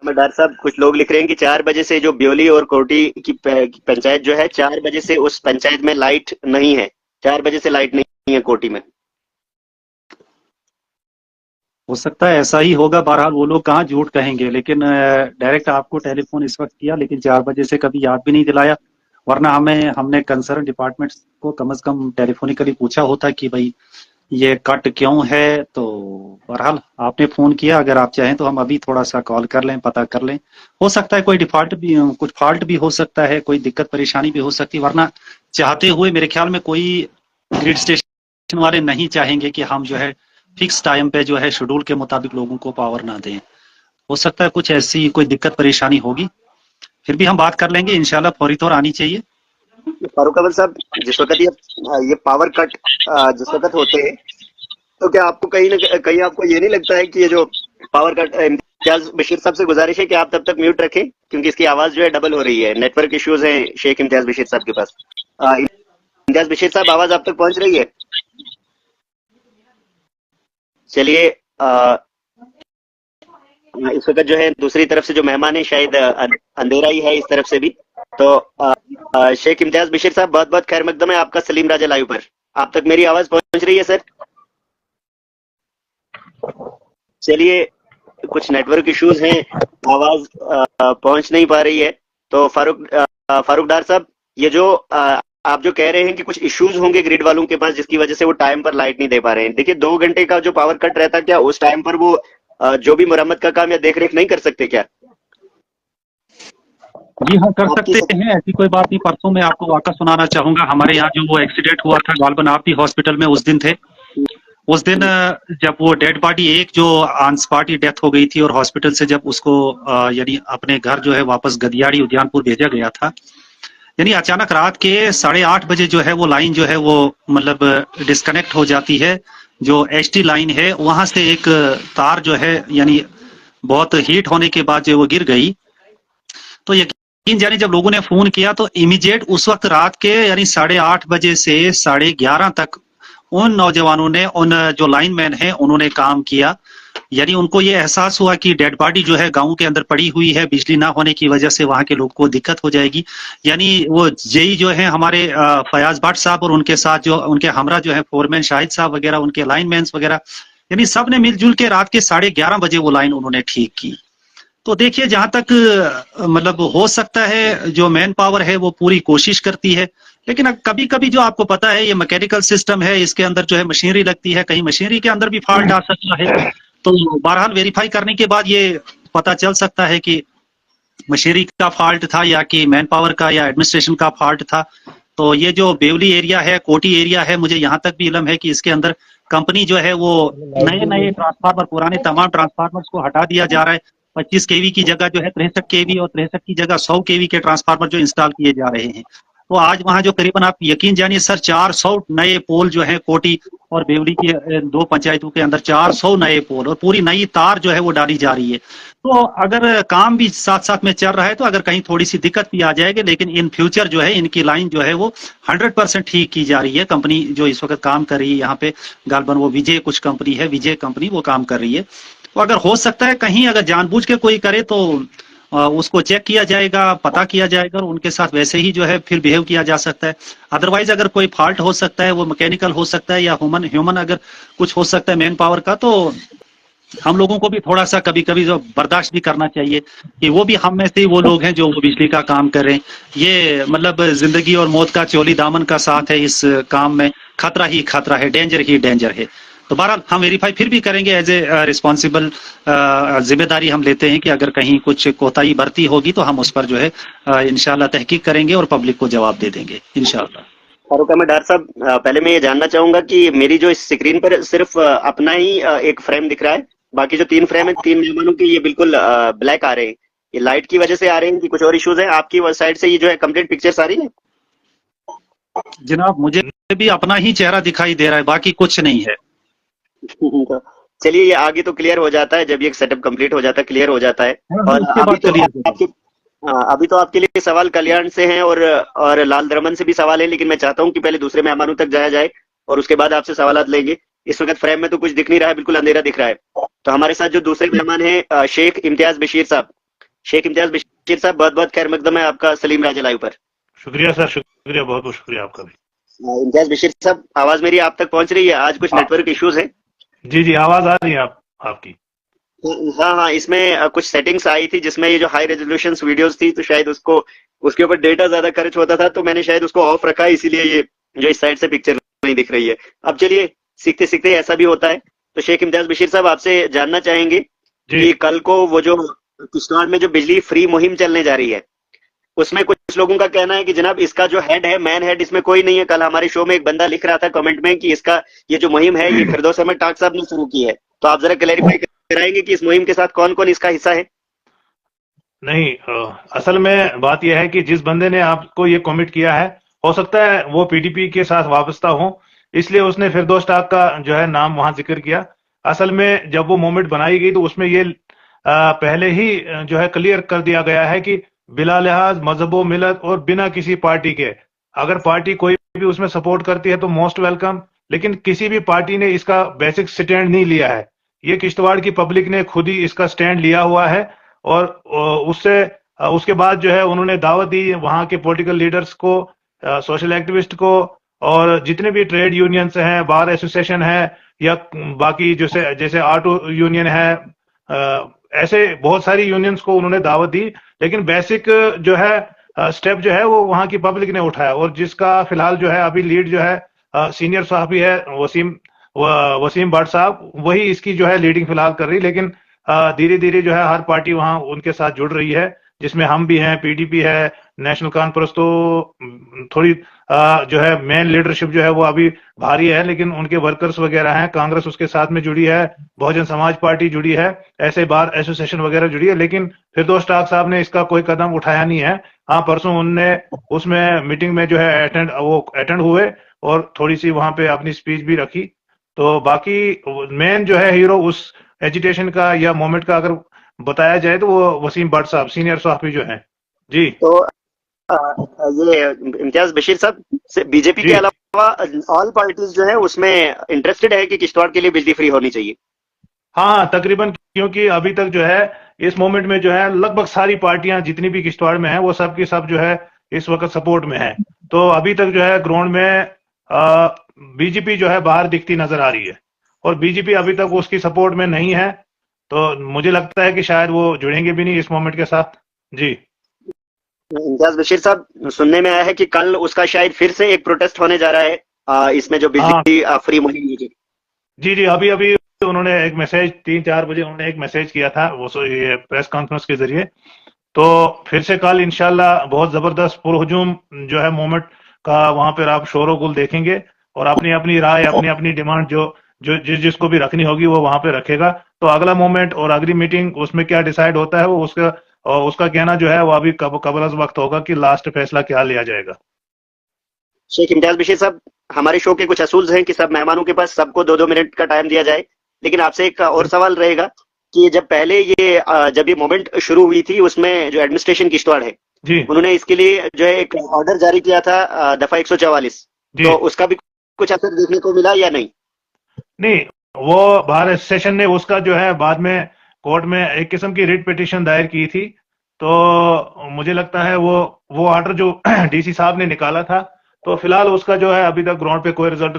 Doctor साहब, कुछ लोग लिख रहे हैं कि 4 बजे से जो ब्योली और कोटी की पंचायत जो है, 4 बजे से उस पंचायत में लाइट नहीं है। 4 बजे से लाइट नहीं है कोटी में। हो सकता है ऐसा ही होगा। बहरहाल वो लोग कहाँ झूठ कहेंगे, लेकिन डायरेक्ट आपको टेलीफोन इस वक्त किया, लेकिन 4 बजे से कभी याद भी नहीं दिलाया। वरना हमने कंसर्न डिपार्टमेंट को कम से कम टेलीफोनिकली पूछा होता कि भाई ये कट क्यों है। तो बहरहाल आपने फोन किया, अगर आप चाहें तो हम अभी थोड़ा सा कॉल कर लें, पता कर लें। हो सकता है कोई डिफॉल्ट भी, कुछ फॉल्ट भी हो सकता है, कोई दिक्कत परेशानी भी हो सकती है। वरना चाहते हुए मेरे ख्याल में कोई ग्रिड स्टेशन वाले नहीं चाहेंगे कि हम जो है फिक्स टाइम पे जो है शेड्यूल के मुताबिक लोगों को पावर ना दें। हो सकता है कुछ ऐसी कोई दिक्कत परेशानी होगी, फिर भी हम बात कर लेंगे। इंशाल्लाह फौरी तौर आनी चाहिए। फारूक अवल साहब, जिस वक्त ये पावर कट जिस वक्त होते हैं, तो क्या आपको कहीं ना कहीं आपको ये नहीं लगता है कि ये जो पावर कट, इम्तियाज बशीर साहब से गुजारिश है कि आप तब तक म्यूट रखें, क्योंकि इसकी आवाज जो है डबल हो रही है। नेटवर्क इश्यूज हैं शेख इम्तियाज बशीर साहब के पास। इम्तियाज बशीर साहब, आवाज आप तक पहुंच रही है? चलिए, इस वक्त जो है दूसरी तरफ से जो मेहमान है, शायद अंधेरा ही है इस तरफ से भी। तो शेख इम्तियाज बशीर साहब, बहुत बहुत खैर मकदम है आपका सलीम राजा लाइव पर। आप तक मेरी आवाज पहुंच रही है सर? चलिए, कुछ नेटवर्क इश्यूज हैं, आवाज पहुंच नहीं पा रही है। तो फारूक डार साहब, ये जो आप जो कह रहे हैं कि कुछ इश्यूज होंगे ग्रिड वालों के पास, जिसकी वजह से वो टाइम पर लाइट नहीं दे पा रहे हैं। देखिए, 2 घंटे का जो पावर कट रहता है, क्या उस टाइम पर वो जो भी मुरम्मत का काम या देखरेख नहीं कर सकते क्या? जी हाँ, कर आपकी सकते हैं, ऐसी कोई बात नहीं। परसों मैं आपको वाकया सुनाना चाहूंगा। हमारे यहाँ जो वो एक्सीडेंट हुआ था गालबन आपी हॉस्पिटल में, उस दिन थे। उस दिन जब वो डेड बॉडी, एक जो ऑन स्पॉट ही डेथ हो गई थी, और हॉस्पिटल से जब उसको यानी अपने घर जो है वापस गदियाड़ी उद्यानपुर भेजा गया था, यानी अचानक रात के 8:30 बजे जो है वो लाइन जो है वो मतलब डिस्कनेक्ट हो जाती है। जो एचटी लाइन है वहां से एक तार जो है यानी बहुत हीट होने के बाद जो वो गिर गई। तो यकीन जानी जब लोगों ने फोन किया तो इमीडिएट उस वक्त रात के यानी 8:30 बजे से 11:30 तक उन नौजवानों ने, उन जो लाइनमैन हैं, उन्होंने काम किया। यानी उनको ये एहसास हुआ कि डेड बॉडी जो है गांव के अंदर पड़ी हुई है, बिजली ना होने की वजह से वहां के लोगों को दिक्कत हो जाएगी। यानी वो जेई जो है हमारे फयाज भट्ट साहब, और उनके साथ जो उनके हमरा जो है फोरमैन शाहिद साहब वगैरह, उनके लाइनमैन वगैरह, यानी सब ने मिलजुल के रात के 11:30 बजे वो लाइन उन्होंने ठीक की। तो देखिए, जहां तक मतलब हो सकता है जो मैन पावर है वो पूरी कोशिश करती है, लेकिन कभी कभी जो आपको पता है ये मैकेनिकल सिस्टम है, इसके अंदर जो है मशीनरी लगती है, कहीं मशीनरी के अंदर भी फॉल्ट आ सकता है। तो बहरहाल वेरीफाई करने के बाद ये पता चल सकता है कि मशीनरी का फॉल्ट था या कि मैन पावर का या एडमिनिस्ट्रेशन का फॉल्ट था। तो ये जो बेवली एरिया है, कोटी एरिया है, मुझे यहाँ तक भी इल्म है कि इसके अंदर कंपनी जो है वो नए नए ट्रांसफार्मर, पुराने तमाम ट्रांसफार्मर्स को हटा दिया जा रहा है। 25 केवी की जगह जो है 63 केवी, और 63 की जगह 100 केवी के ट्रांसफार्मर जो इंस्टॉल किए जा रहे हैं। तो आज वहां जो करीबन, आप यकीन जानिए सर, 400 नए पोल जो है कोटी और बेवली की दो पंचायतों के अंदर 400 नए पोल और पूरी नई तार जो है वो डाली जा रही है। तो अगर काम भी साथ साथ में चल रहा है, तो अगर कहीं थोड़ी सी दिक्कत भी आ जाएगी, लेकिन इन फ्यूचर जो है इनकी लाइन जो है वो 100% ठीक की जा रही है। कंपनी जो इस वक्त काम कर रही है यहाँ पे गालबन, वो विजय कुछ कंपनी है, विजय कंपनी, वो काम कर रही है। तो अगर हो सकता है कहीं अगर जानबूझ के कोई करे तो उसको चेक किया जाएगा, पता किया जाएगा, और उनके साथ वैसे ही जो है फिर बिहेव किया जा सकता है। अदरवाइज अगर कोई फॉल्ट हो सकता है, वो मैकेनिकल हो सकता है या ह्यूमन अगर कुछ हो सकता है मैन पावर का, तो हम लोगों को भी थोड़ा सा कभी कभी जो बर्दाश्त भी करना चाहिए कि वो भी हम में से ही वो लोग हैं जो वो बिजली का काम कर रहे हैं। ये मतलब जिंदगी और मौत का चोली दामन का साथ है इस काम में, खतरा ही खतरा है, डेंजर ही डेंजर है। तो बहरहाल हम वेरीफाई फिर भी करेंगे, एज ए रिस्पॉन्सिबल जिम्मेदारी हम लेते हैं कि अगर कहीं कुछ कोताही बरती होगी तो हम उस पर जो है इंशाल्लाह तहकीक करेंगे और पब्लिक को जवाब दे देंगे इंशाल्लाह। फारूक अहमद डार साहब, पहले मैं ये जानना चाहूंगा कि मेरी जो इस स्क्रीन पर सिर्फ अपना ही एक फ्रेम दिख रहा है, बाकी जो 3 फ्रेम है 3 मेहमानों के, ये बिल्कुल ब्लैक आ रहे हैं। ये लाइट की वजह से आ रहे हैं कि कुछ और इश्यूज है? आपकी साइड से ये जो है कंप्लीट पिक्चर्स आ रही है? जनाब, मुझे भी अपना ही चेहरा दिखाई दे रहा है, बाकी कुछ नहीं है। तो चलिए, ये आगे तो क्लियर हो जाता है जब ये सेटअप कंप्लीट हो जाता है, क्लियर हो जाता है। और उसके बाद चलिए। अभी तो आपके लिए सवाल कल्याण से हैं और लाल दरमन से भी सवाल है, लेकिन मैं चाहता हूं कि पहले दूसरे मेहमानों तक जाया जाए और उसके बाद आपसे सवालात लेंगे। इस वक्त फ्रेम में तो कुछ दिख नहीं रहा है, बिल्कुल अंधेरा दिख रहा है। तो हमारे साथ जो दूसरे मेहमान हैं शेख इम्तियाज बशीर साहब, शेख इम्तियाज बशीर साहब, बहुत बहुत खैर मकदम है आपका सलीम राजा लाइव पर। शुक्रिया सर, शुक्रिया, बहुत बहुत शुक्रिया आपका भी। इम्तियाज बशीर साहब, आवाज मेरी आप तक पहुंच रही है? आज कुछ नेटवर्क इश्यूज है। जी जी, आवाज आ रही है आपकी। हाँ हाँ, इसमें कुछ सेटिंग्स आई थी जिसमें ये जो हाई रेजोल्यूशन वीडियोस थी, तो शायद उसको उसके ऊपर डेटा ज्यादा खर्च होता था, तो मैंने शायद उसको ऑफ रखा, इसीलिए ये जो इस साइड से पिक्चर नहीं दिख रही है। अब चलिए, सीखते सीखते ऐसा भी होता है। तो शेख इम्तियाज बशीर साहब, आपसे जानना चाहेंगे कि कल को वो जो किश्तवाड़ में जो बिजली फ्री मुहिम चलने जा रही है, उसमें कुछ लोगों का कहना है कि जनाब इसका जो हेड है, मैन हेड, इसमें कोई नहीं है। कल हमारे शो में एक बंदा लिख रहा था कमेंट में कि इसका ये जो मुहिम है, ये फिरदौस अहमद टाक साहब ने शुरू की है। तो आप जरा क्लैरिफाई कराएंगे कि इस मुहिम के साथ कौन कौन इसका हिस्सा है? नहीं, असल में बात यह है कि जिस बंदे ने आपको ये कमेंट किया है, हो सकता है वो पीडीपी के साथ वाबस्ता हो, इसलिए उसने फिरदौस टाक का जो है नाम वहां जिक्र किया। असल में जब वो मूवमेंट बनाई गई तो उसमें ये पहले ही जो है क्लियर कर दिया गया है कि बिला लिहाज मजहब व मिलत और बिना किसी पार्टी के, अगर पार्टी कोई भी उसमें सपोर्ट करती है तो मोस्ट वेलकम, लेकिन किसी भी पार्टी ने इसका बेसिक स्टैंड नहीं लिया है। ये किश्तवाड़ की पब्लिक ने खुद ही इसका स्टैंड लिया हुआ है। और उससे उसके बाद जो है उन्होंने दावत दी वहां के पॉलिटिकल लीडर्स को, सोशल एक्टिविस्ट को, और जितने भी ट्रेड यूनियंस हैं, बार एसोसिएशन है, या बाकी जैसे जैसे ऑटो यूनियन है, ऐसे बहुत सारी यूनियंस को उन्होंने दावत दी। लेकिन बेसिक जो है स्टेप जो है वो वहां की पब्लिक ने उठाया, और जिसका फिलहाल जो है अभी लीड जो है सीनियर साहब ही है, वसीम भट्ट साहब, वही इसकी जो है लीडिंग फिलहाल कर रही। लेकिन धीरे धीरे जो है हर पार्टी वहां उनके साथ जुड़ रही है, जिसमें हम भी हैं, पीडीपी है, नेशनल कॉन्फ्रेंस तो थोड़ी जो है मेन लीडरशिप जो है वो अभी भारी है, लेकिन उनके वर्कर्स वगैरह हैं, कांग्रेस उसके साथ में जुड़ी है, बहुजन समाज पार्टी जुड़ी है, ऐसे बार एसोसिएशन वगैरह जुड़ी है। लेकिन फिरदौस टाक साहब ने इसका कोई कदम उठाया नहीं है। हाँ, परसों उनने उसमें मीटिंग में जो है अटेंड हुए और थोड़ी सी वहां पे अपनी स्पीच भी रखी। तो बाकी मेन जो है हीरो उस एजिटेशन का या मूवमेंट का अगर बताया जाए तो वो वसीम भट्ट साहब, सीनियर साहब जो है जी। तो ये इम्तियाज बशीर साहब, बीजेपी के अलावा ऑल पार्टीज जो है उसमें इंटरेस्टेड है कि किश्तवाड़ के लिए बिजली फ्री होनी चाहिए? हाँ, तकरीबन, क्योंकि अभी तक जो है इस मोमेंट में जो है लगभग सारी पार्टियां जितनी भी किश्तवाड़ में है वो सब की सब जो है इस वक्त सपोर्ट में है। तो अभी तक जो है ग्राउंड में बीजेपी जो है बाहर दिखती नजर आ रही है, और बीजेपी अभी तक उसकी सपोर्ट में नहीं है। तो मुझे लगता है कि शायद वो जुड़ेंगे भी नहीं इस मोमेंट के साथ जी। इम्तियाज बशीर साहब, सुनने में आया है कि कल उसका शायद फिर से एक प्रोटेस्ट होने जा रहा है, इसमें जो बिजली फ्री मुहिम है। जी जी, अभी अभी उन्होंने एक मैसेज 3-4 बजे उन्होंने एक मैसेज किया था वो ये प्रेस कॉन्फ्रेंस के जरिए। तो फिर से कल इंशाल्लाह बहुत जबरदस्त पुरहुजूम जो है मूवमेंट का वहां पर आप शोरो गुल देखेंगे, और अपनी अपनी राय, अपनी अपनी डिमांड जो जो जिसको भी रखनी होगी वो वहां पे रखेगा। तो अगला मूवमेंट और अगली मीटिंग उसमें क्या डिसाइड होता है वो उसका कहना जो है वो अभी कबल वक्त होगा कि लास्ट फैसला क्या लिया जाएगा। शेख इम्तियाज बशीर साहब, हमारे शो के कुछ असूल्स हैं कि सब मेहमानों के पास सबको 2-2 मिनट का टाइम दिया जाए, लेकिन आपसे एक और सवाल रहेगा कि जब पहले जब ये मूवमेंट शुरू हुई थी, उसमें जो एडमिनिस्ट्रेशन किश्तवाड़ है जी, उन्होंने इसके लिए जो है एक ऑर्डर जारी किया था, दफा 144, तो उसका भी कुछ असर देखने को मिला या नहीं? नहीं, वो भारत सेशन ने उसका जो है बाद में कोर्ट में एक किस्म की रिट पिटीशन दायर की थी। तो मुझे लगता है वो ऑर्डर जो डीसी साहब ने निकाला था, तो फिलहाल उसका जो है अभी तक ग्राउंड पे कोई रिजल्ट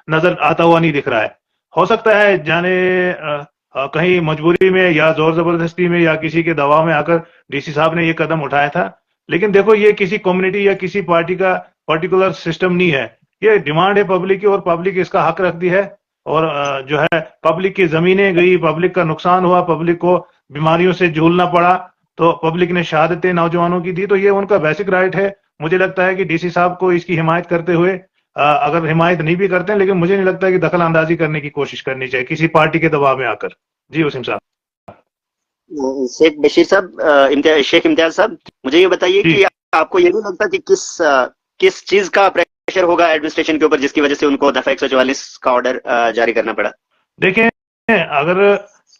नजर आता हुआ नहीं दिख रहा है। हो सकता है जाने कहीं मजबूरी में या जोर जबरदस्ती में या किसी के दबाव में आकर डीसी साहब ने ये कदम उठाया था। लेकिन देखो, ये किसी कम्युनिटी या किसी पार्टी का पर्टिकुलर सिस्टम नहीं है, ये डिमांड है पब्लिक की, और पब्लिक इसका हक रखती है। और जो है पब्लिक की जमीनें गई, पब्लिक का नुकसान हुआ, पब्लिक को बीमारियों से झूलना पड़ा, तो पब्लिक ने शहादतें नौजवानों की दी, तो ये उनका बेसिक राइट है। मुझे लगता है कि डीसी साहब को इसकी हिमायत करते हुए, अगर हिमायत नहीं भी करते हैं, लेकिन मुझे नहीं लगता कि दखल अंदाजी करने की कोशिश करनी चाहिए किसी पार्टी के दबाव में आकर। जी वसीम साहब। शेख बशीर साहब, शेख इम्तियाज साहब, मुझे ये बताइए कि आपको ये नहीं लगता कि किस चीज का प्रेशर होगा एडमिनिस्ट्रेशन के ऊपर जिसकी वजह से उनको दफा 144 का ऑर्डर जारी करना पड़ा? देखें, अगर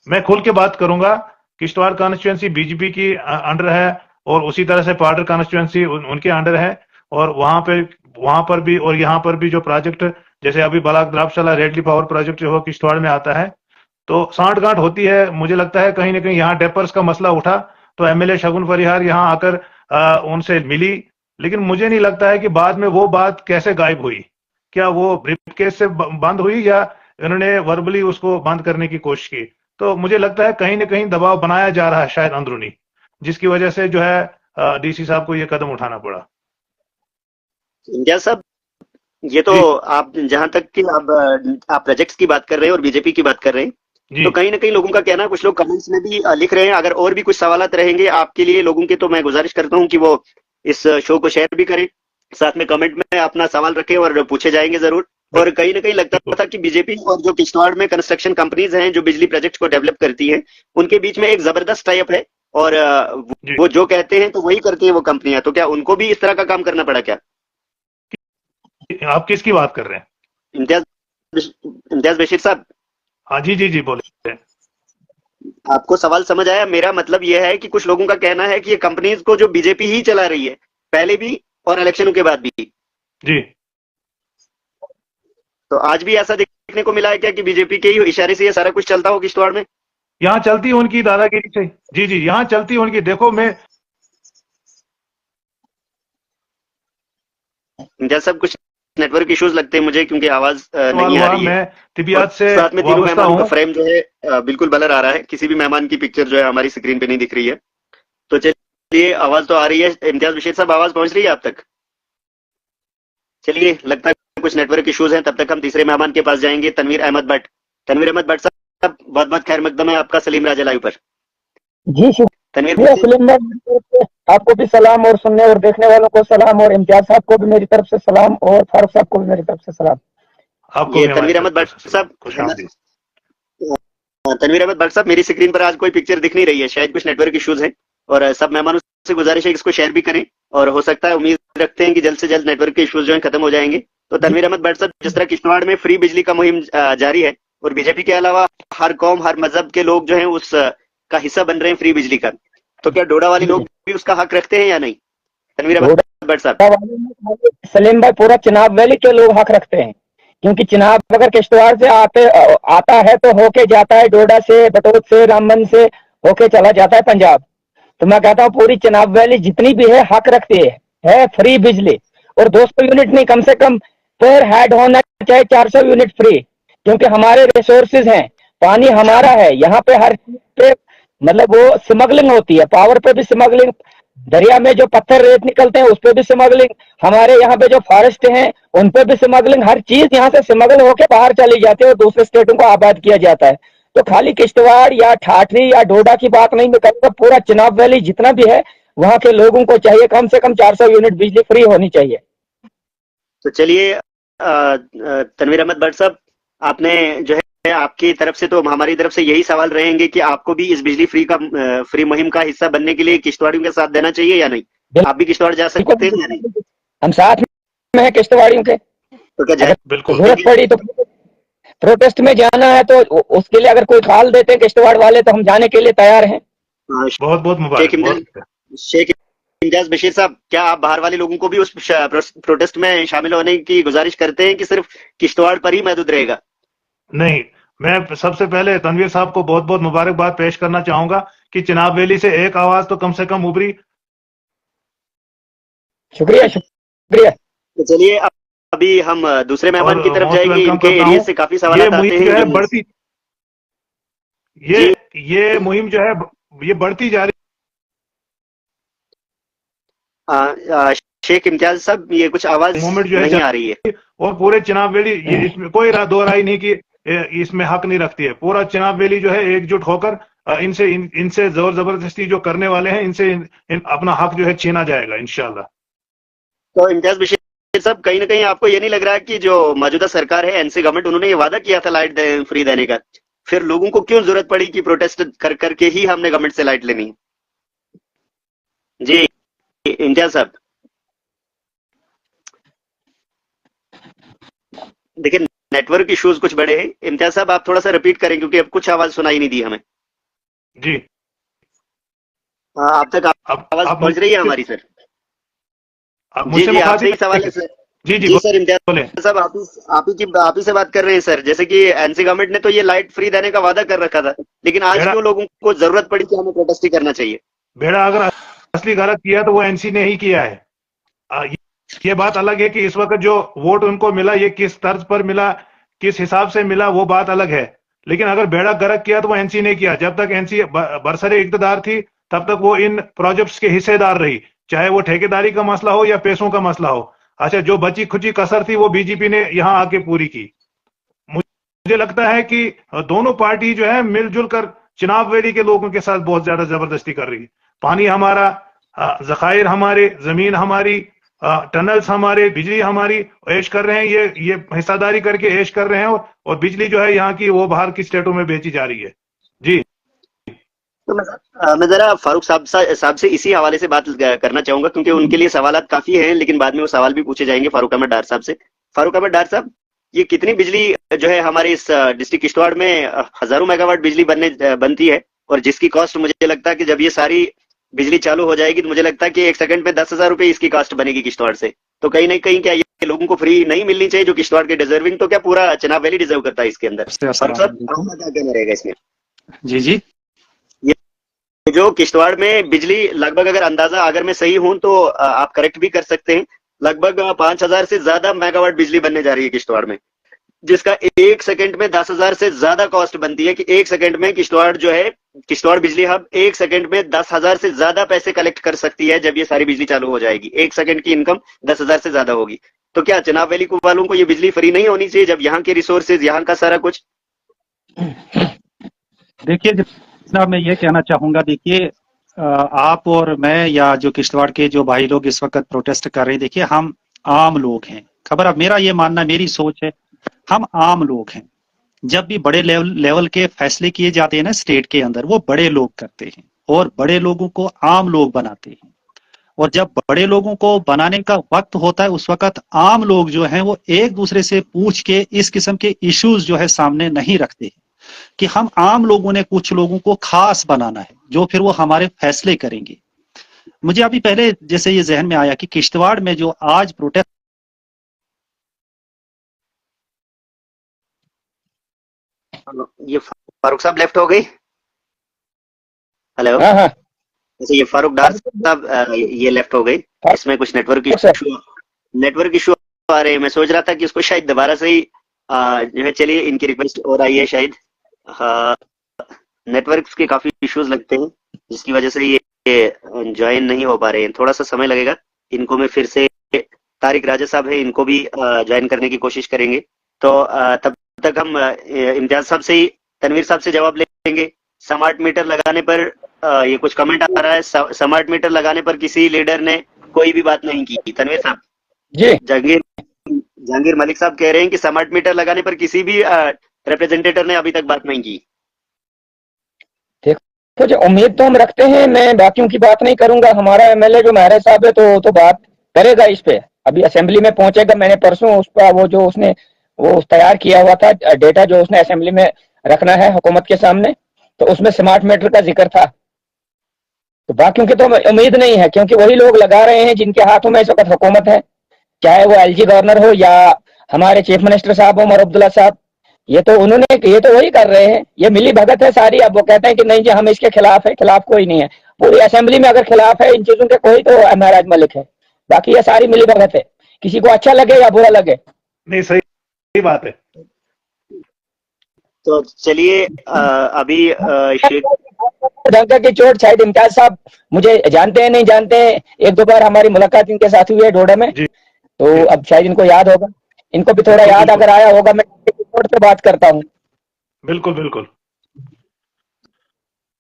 मैं खुल के बात करूंगा, किश्तवाड़ कॉन्स्टिट्यूएंसी बीजेपी की अंडर है, और उसी तरह से पार्डर कॉन्स्टिट्यूएंसी उनके अंडर है, और वहां पर भी और यहाँ पर भी जो प्रोजेक्ट, जैसे अभी बलाक द्राबशाला रेडली पावर प्रोजेक्ट जो है किश्तवाड़ में आता है, तो सांठ गांठ होती है। मुझे लगता है कहीं ना कहीं यहाँ डेपर्स का मसला उठा, तो एमएलए शगुन परिहार यहाँ आकर उनसे मिली, लेकिन मुझे नहीं लगता है कि बाद में वो बात कैसे गायब हुई। क्या वो ब्रीफकेस से बंद हुई या इन्होंने वर्बली उसको बंद करने की कोशिश की? तो मुझे लगता है कहीं ना कहीं दबाव बनाया जा रहा है शायद अंदरूनी, जिसकी वजह से जो है डीसी साहब को ये कदम उठाना पड़ा। इंडिया साहब, ये तो आप जहां तक कि आप प्रोजेक्ट्स की बात कर रहे हैं और बीजेपी की बात कर रहे हैं, तो कहीं ना कहीं लोगों का कहना है, कुछ लोग कमेंट्स में भी लिख रहे हैं, अगर और भी कुछ सवालात रहेंगे आपके लिए लोगों के, तो मैं गुजारिश करता हूं कि वो इस शो को शेयर भी करें, साथ में कमेंट में अपना सवाल रखें और पूछे जाएंगे जरूर। और कहीं ना कहीं लगता था कि बीजेपी और जो किश्तवाड़ में कंस्ट्रक्शन कंपनीज हैं जो बिजली प्रोजेक्ट को डेवलप करती हैं, उनके बीच में एक जबरदस्त टाइप है और वो जो कहते हैं तो वही करती है वो कंपनियां। तो क्या उनको भी इस तरह का काम करना पड़ा क्या? आप किसकी बात कर रहे हैं? इम्तियाज बशीर साहब। हाँ जी जी जी, बोले। आपको सवाल समझ आया? मेरा मतलब यह है कि कुछ लोगों का कहना है कि ये कंपनीज को जो बीजेपी ही चला रही है, पहले भी और इलेक्शनों के बाद भी जी। तो आज भी ऐसा देखने को मिला है क्या कि बीजेपी के ही इशारे से ये सारा कुछ चलता हो किश्तवाड़ में? यहाँ चलती है उनकी दादागिरी से। जी जी, यहाँ चलती है उनकी। देखो मैं जैसा कुछ नेटवर्क इश्यूज लगते हैं मुझे, क्योंकि आवाज नहीं आ रही है। मैं तिबियात से साथ में तीनों वाबस्ता मेहमानों का हूँ। फ्रेम जो है बिल्कुल ब्लर आ रहा है, किसी भी मेहमान की पिक्चर जो है हमारी स्क्रीन पे नहीं दिख रही है। तो चलिए, आवाज तो आ रही है। इम्तियाज बशीर साहब, आवाज पहुंच रही है आप तक? चलिए, लगता है कुछ नेटवर्क इश्यूज हैं, तब तक हम तीसरे मेहमान के पास जाएंगे, तनवीर अहमद भट्ट। तनवीर अहमद भट्ट साहब, बहुत बहुत खैर मकदम है आपका सलीम राजा लाइव पर। जी तनवीर शुक्रिया सलीम भाई, आपको भी सलाम और सुनने और देखने वालों को सलाम, और इम्तियाज साहब को भी मेरी तरफ से सलाम और फारूक साहब को भी मेरी तरफ से सलाम। आपको ये तनवीर अहमद भट्ट साहब, तनवीर अहमद भट्ट साहब, मेरी स्क्रीन पर आज कोई पिक्चर दिख नहीं रही है, शायद कुछ नेटवर्क इश्यूज हैं, और सब मेहमानों से गुजारिश है इसको शेयर भी करें, और हो सकता है, उम्मीद रखते हैं कि जल्द से जल्द नेटवर्क के इश्यूज जो है खत्म हो जाएंगे। तो तनवीर अहमद भट्ट साहब, जिस तरह किश्तवाड़ में फ्री बिजली का मुहिम जारी है और बीजेपी के अलावा हर कौम हर मजहब के लोग जो है उस का हिस्सा बन रहे हैं फ्री बिजली का, तो क्या डोडा वाले लोग भी उसका हक रखते हैं या नहीं? तनवीर अहमद भट्ट साहब। सलीम भाई, पूरा चिनाब वैली के लोग हक रखते हैं, क्योंकि चिनाब अगर किश्तवाड़ से आता है तो होके जाता है डोडा से, बटोत से, रामबन से होके चला जाता है पंजाब। तो मैं कहता हूँ पूरी चिनाब वैली जितनी भी है हक रखती है फ्री बिजली, और 200 यूनिट नहीं, कम से कम पर हेड होना चाहे 400 यूनिट फ्री, क्योंकि हमारे रिसोर्सेज हैं, पानी हमारा है यहाँ पे, हर पे मतलब वो स्मगलिंग होती है, पावर पे भी स्मगलिंग, दरिया में जो पत्थर रेत निकलते हैं उस पे भी स्मगलिंग, हमारे यहाँ पे जो फॉरेस्ट हैं उन पे भी स्मगलिंग, हर चीज यहाँ से स्मगल होके बाहर चली जाती है और दूसरे स्टेटों को आबाद किया जाता है। तो खाली किश्तवाड़ या ठाठरी या डोडा की बात नहीं मैं करूँगा, पूरा चिनाब वैली जितना भी है वहाँ के लोगों को चाहिए कम से कम 400 यूनिट बिजली फ्री होनी चाहिए। तो चलिए, तनवीर अहमद भट्ट साहब, आपने जो है, आपकी तरफ से तो हमारी तरफ से यही सवाल रहेंगे कि आपको भी इस बिजली फ्री मुहिम का हिस्सा बनने के लिए किश्तवाड़ियों के साथ देना चाहिए या नहीं? आप भी किश्तवाड़ जा सकते हैं या नहीं? हम साथ में हैं किश्तवाड़ियों के, तो क्या जाए? बिल्कुल। जरूरत पड़ी तो प्रोटेस्ट में जाना है तो उसके लिए अगर कोई कॉल देते हैं किश्तवाड़ वाले तो हम जाने के लिए तैयार हैं। बहुत बहुत मुबारक। शेख इम्तियाज बशीर साहब, क्या आप बाहर वाले लोगों को भी उस प्रोटेस्ट में शामिल होने की गुजारिश करते हैं कि सिर्फ किश्तवाड़ पर ही महदूद रहेगा? नहीं, मैं सबसे पहले तनवीर साहब को बहुत बहुत मुबारकबाद पेश करना चाहूंगा कि चिनाब वैली से एक आवाज तो कम से कम उभरी। शुक्रिया शुक्रिया। तो चलिए, अभी हम दूसरे मेहमान की तरफ जाएंगे, इनके एरिया से काफी सवाल आते हैं। जो है बढ़ती, ये मुहिम जो है ये बढ़ती जा रही। शेख इम्तियाज साहब, ये कुछ आवाज मूवमेंट जो है नहीं आ रही है, और पूरे चिनाब वैली इसमें कोई दो राय नहीं कि इसमें हक नहीं रखती है। पूरा चिनाब वैली जो है एकजुट होकर इनसे जोर जबरदस्ती जो करने वाले हैं इनसे अपना हक जो है छीना जाएगा इंशाल्लाह। तो इम्तियाज बशीर साहब, कहीं ना कहीं आपको ये नहीं लग रहा है कि जो मौजूदा सरकार है, एनसी गवर्नमेंट, उन्होंने ये वादा किया था लाइट फ्री देने का, फिर लोगों को क्यों जरूरत पड़ी कि प्रोटेस्ट कर करके ही हमने गवर्नमेंट से लाइट लेनी है? जी इम्तियाज साहब, देखिए नेटवर्क इश्यूज कुछ बड़े हैं। इम्तियाज साहब, आप थोड़ा सा रिपीट करें क्योंकि अब कुछ आवाज सुनाई नहीं दी हमें। जी, आप तक आवाज पहुंच रही है हमारी? सर जी जी, आपसे ही सवाल है सर। जी जी, जी सर, इम्तियाज साहब, आप ही से बात कर रहे हैं सर। जैसे कि एनसी गवर्नमेंट ने तो ये लाइट फ्री देने का वादा कर रखा था, लेकिन आज क्यों लोगों को जरूरत पड़ी कि हमें प्रोटेस्ट ही करना चाहिए? बेड़ा अगर असली गलत किया तो वो एनसी ने ही किया है। ये बात अलग है कि इस वक्त जो वोट उनको मिला ये किस तर्ज पर मिला, किस हिसाब से मिला, वो बात अलग है। लेकिन अगर बेड़ा गर्क किया तो वो एनसी ने किया। जब तक एनसी बरसरे इक़्तिदार थी तब तक वो इन प्रोजेक्ट्स के हिस्सेदार रही, चाहे वो ठेकेदारी का मसला हो या पैसों का मसला हो। अच्छा, जो बची खुची कसर थी वो बीजेपी ने यहां आके पूरी की। मुझे लगता है कि दोनों पार्टी जो है मिलजुल कर चिनाब वैली के लोगों के साथ बहुत ज्यादा जबरदस्ती कर रही है। पानी हमारा, जखायर हमारे, जमीन हमारी, टनल्स हमारे, बिजली हमारी, ऐश कर रहे हैं। ये हिस्सादारी करके ऐश कर रहे हैं और बिजली जो है यहाँ की वो बाहर की स्टेटों में बेची जा रही है। जी। तो मैं जरा फारूक साहब से इसी हवाले से बात करना चाहूंगा, क्योंकि उनके लिए सवालात काफी हैं, लेकिन बाद में वो सवाल भी पूछे जाएंगे फारूक अहमद डार साहब से। फारूक अहमद डार साहब, ये कितनी बिजली जो है हमारे इस डिस्ट्रिक्ट किश्तवाड़ में हजारों मेगावाट बिजली बनती है, और जिसकी कॉस्ट मुझे लगता है कि जब ये सारी बिजली चालू हो जाएगी तो मुझे लगता है कि 1 सेकंड में 10,000 रुपए इसकी कॉस्ट बनेगी किश्तवाड़ से। तो कहीं ना कहीं क्या ये लोगों को फ्री नहीं मिलनी चाहिए जो किश्तवाड़ के डिजर्विंग, तो क्या पूरा चिनाब वैली डिजर्व करता है इसके अंदर? फारूक साहब, आपका क्या कहना रहेगा इसमें? जी जी। जो किश्तवाड़ में बिजली लगभग, अगर अंदाजा अगर मैं सही हूं तो आप करेक्ट भी कर सकते हैं, लगभग 5,000 से ज्यादा मेगावाट बिजली बनने जा रही है किश्तवाड़ में, जिसका 1 सेकंड में 10,000 से ज्यादा कॉस्ट बनती है। कि 1 सेकंड में किश्तवाड़ जो है, किश्तवाड़ बिजली हब 1 सेकंड में 10,000 से ज्यादा पैसे कलेक्ट कर सकती है जब ये सारी बिजली चालू हो जाएगी। 1 सेकंड की इनकम 10,000 से ज्यादा होगी। तो क्या चिनाब वैली वालों को ये बिजली फ्री नहीं होनी चाहिए, जब यहाँ के रिसोर्सेज, यहाँ का सारा कुछ? देखिए जनाब, मैं ये कहना चाहूंगा, देखिए आप और मैं या जो किश्तवाड़ के जो भाई लोग इस वक्त प्रोटेस्ट कर रहे हैं, देखिए हम आम लोग हैं। खबर, अब मेरा ये मानना, मेरी सोच है, हम आम लोग हैं। जब भी बड़े लेवल के फैसले किए जाते हैं ना स्टेट के अंदर, वो बड़े लोग करते हैं और बड़े लोगों को आम लोग बनाते हैं। और जब बड़े लोगों को बनाने का वक्त होता है, उस वक्त आम लोग जो हैं वो एक दूसरे से पूछ के इस किस्म के इश्यूज जो है सामने नहीं रखते कि हम आम लोगों ने कुछ लोगों को खास बनाना है जो फिर वो हमारे फैसले करेंगे। मुझे अभी पहले जैसे ये जहन में आया कि किश्तवाड़ में जो आज प्रोटेस्ट, ये फारूक साहब लेफ्ट हो गई। हेलो, हाँ हाँ, जैसे ये फारूक डार साहब ये लेफ्ट हो गई। इसमें कुछ नेटवर्क इशू आ रहे हैं। मैं सोच रहा था कि उसको शायद दोबारा से ही जो है, चलिए इनकी रिक्वेस्ट और आई है शायद। नेटवर्क के काफी इश्यूज लगते हैं जिसकी वजह से ये ज्वाइन नहीं हो पा रहे हैं। थोड़ा सा समय लगेगा इनको। मैं फिर से, तारिक राजा साहब है, इनको भी ज्वाइन करने की कोशिश करेंगे। तो तब तक हम इम्तियाज साहब से ही, तनवीर साहब से जवाब लेंगे। स्मार्ट मीटर लगाने पर ये कुछ कमेंट आ रहा है, स्मार्ट मीटर लगाने पर किसी लीडर ने कोई भी बात नहीं की। तनवीर साहब जी, जहांगीर मलिक साहब कह रहे हैं कि स्मार्ट मीटर लगाने पर किसी भी रिप्रेजेंटेटर ने अभी तक बात नहीं की। कुछ उम्मीद तो हम रखते हैं। मैं बाकियों की बात नहीं करूंगा। हमारा एमएलए जो महाराज साहब है तो बात करेगा इस पे। अभी असेंबली में पहुंचेगा। मैंने परसों उस पर वो जो उसने वो तैयार किया हुआ था डेटा जो उसने असेंबली में रखना है हुकूमत के सामने, तो उसमें स्मार्ट मीटर का जिक्र था। तो बाकियों की तो उम्मीद नहीं है, क्योंकि वही लोग लगा रहे हैं जिनके हाथों में इस वक्त हुकूमत है, चाहे वो एलजी गवर्नर हो या हमारे चीफ मिनिस्टर साहब हो उमर अब्दुल्ला साहब। ये तो वही कर रहे हैं। ये मिली भगत है सारी। अब वो कहते हैं कि नहीं जी हम इसके खिलाफ है। खिलाफ कोई नहीं है। पूरी असेंबली में अगर खिलाफ है इन चीजों के कोई तो महाराज मलिक है। बाकी ये सारी मिली भगत है, किसी को अच्छा लगे या बुरा लगे। नहीं, सही बात है। तो चलिए अभी धंका की चोट शायद इम्तियाज साहब मुझे जानते हैं नहीं जानते हैं, 1-2 बार हमारी मुलाकात इनके साथ हुई है डोडा में, तो अब शायद इनको याद होगा। इनको भी थोड़ा याद अगर आया होगा। मैं चोट से बात करता हूँ। बिल्कुल बिल्कुल।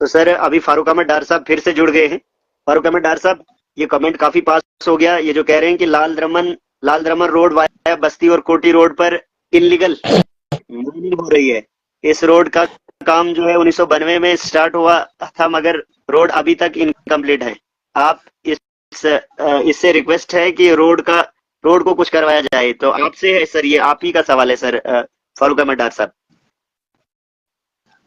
तो सर अभी फारूक अहमद डार साहब फिर से जुड़ गए हैं। फारूक अहमद डार साहब, ये कमेंट काफी पास हो गया। ये जो कह रहे हैं कि लाल द्रमन रोड वाया बस्ती और कोटी रोड पर इलीगल माइनिंग हो रही है। इस रोड का काम जो है 1992 में स्टार्ट हुआ था, मगर रोड अभी तक इनकम्प्लीट है। आप इससे रिक्वेस्ट है कि रोड को कुछ करवाया जाए। तो आपसे है सर, ये आप ही का सवाल है सर फारूक अहमद डार साहब।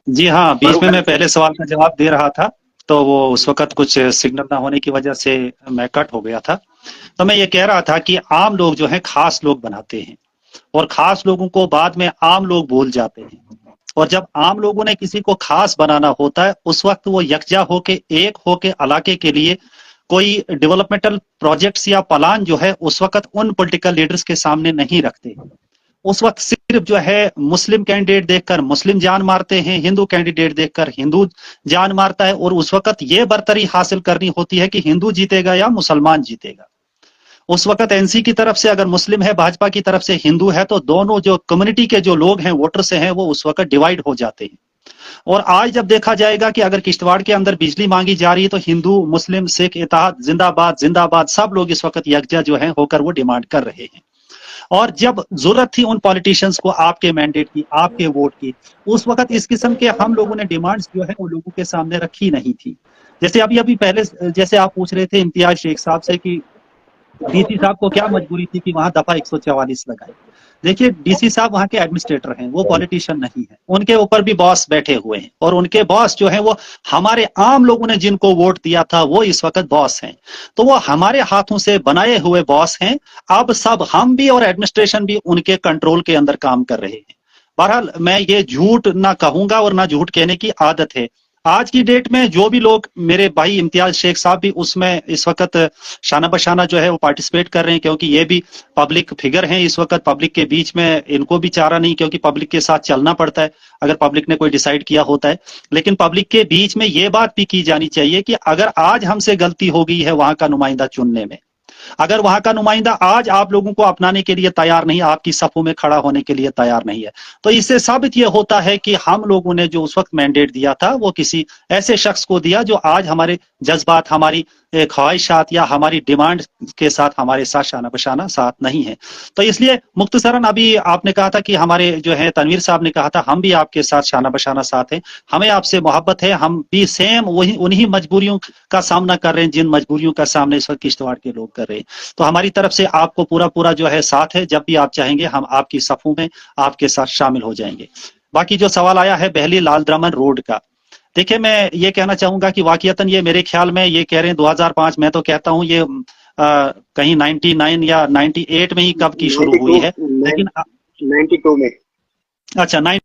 जी हाँ, बीच में मैं पहले सवाल का जवाब दे रहा था तो वो उस वक्त कुछ सिग्नल ना होने की वजह से मैं कट हो गया था। तो मैं ये कह रहा था कि आम लोग जो हैं खास लोग बनाते हैं और खास लोगों को बाद में आम लोग भूल जाते हैं। और जब आम लोगों ने किसी को खास बनाना होता है उस वक्त वो यकजा होके एक होके इलाके के लिए कोई डेवलपमेंटल प्रोजेक्ट्स या प्लान जो है उस वक्त उन पॉलिटिकल लीडर्स के सामने नहीं रखते। उस वक्त सिर्फ जो है मुस्लिम कैंडिडेट देखकर मुस्लिम जान मारते हैं, हिंदू कैंडिडेट देखकर हिंदू जान मारता है, और उस वक्त ये बर्तरी हासिल करनी होती है कि हिंदू जीतेगा या मुसलमान जीतेगा। उस वक्त एनसी की तरफ से अगर मुस्लिम है, भाजपा की तरफ से हिंदू है, तो दोनों जो कम्युनिटी के जो लोग हैं वोटर्स हैं वो उस वक्त डिवाइड हो जाते हैं। और आज जब देखा जाएगा कि अगर किश्तवाड़ के अंदर बिजली मांगी जा रही है तो हिंदू मुस्लिम सिख इत्तेहाद जिंदाबाद जिंदाबाद सब लोग इस वक्त यकजा जो है होकर वो डिमांड कर रहे हैं। और जब जरूरत थी उन पॉलिटिशियंस को आपके मैंडेट की, आपके वोट की, उस वक्त इस किस्म के हम लोगों ने डिमांड्स जो है वो लोगों के सामने रखी नहीं थी। जैसे अभी पहले जैसे आप पूछ रहे थे इम्तियाज शेख साहब से कि डीसी साहब को क्या मजबूरी थी कि वहां दफा 144 लगाए। देखिए डीसी साहब वहां के एडमिनिस्ट्रेटर हैं, वो पॉलिटिशियन नहीं है, उनके ऊपर भी बॉस बैठे हुए हैं, और उनके बॉस जो है वो हमारे आम लोगों ने जिनको वोट दिया था वो इस वक्त बॉस हैं, तो वो हमारे हाथों से बनाए हुए बॉस हैं। अब सब हम भी और एडमिनिस्ट्रेशन भी उनके कंट्रोल के अंदर काम कर रहे हैं। बहरहाल मैं ये झूठ ना कहूंगा और ना झूठ कहने की आदत है। आज की डेट में जो भी लोग, मेरे भाई इम्तियाज शेख साहब भी उसमें इस वक्त शाना बशाना जो है वो पार्टिसिपेट कर रहे हैं, क्योंकि ये भी पब्लिक फिगर हैं इस वक्त, पब्लिक के बीच में इनको भी चारा नहीं, क्योंकि पब्लिक के साथ चलना पड़ता है अगर पब्लिक ने कोई डिसाइड किया होता है। लेकिन पब्लिक के बीच में ये बात भी की जानी चाहिए कि अगर आज हमसे गलती हो गई है वहां का नुमाइंदा चुनने में, अगर वहां का नुमाइंदा आज आप लोगों को अपनाने के लिए तैयार नहीं, आपकी सफों में खड़ा होने के लिए तैयार नहीं है, तो इससे साबित यह होता है कि हम लोगों ने जो उस वक्त मैंडेट दिया था वो किसी ऐसे शख्स को दिया जो आज हमारे जज्बात, हमारी ख्वाहिशात या हमारी डिमांड के साथ हमारे साथ शाना बशाना साथ नहीं है। तो इसलिए मुख्तसरन अभी आपने कहा था कि हमारे जो है तनवीर साहब ने कहा था हम भी आपके साथ शाना बशाना साथ हैं, हमें आपसे मोहब्बत है, हम भी सेम वही उन्हीं मजबूरियों का सामना कर रहे हैं जिन मजबूरियों का सामना इस वक्त किश्तवाड़ के लोग कर रहे हैं। तो हमारी तरफ से आपको पूरा जो है साथ है, जब भी आप चाहेंगे हम आपकी सफों में आपके साथ शामिल हो जाएंगे। बाकी जो सवाल आया है बहली लाल द्रमन रोड का, देखिए मैं ये कहना चाहूंगा कि वाकईतन ये मेरे ख्याल में ये कह रहे हैं 2005, मैं तो कहता हूं ये कहीं 99 या 98 में ही कब की शुरू हुई है, लेकिन 92 में, अच्छा 92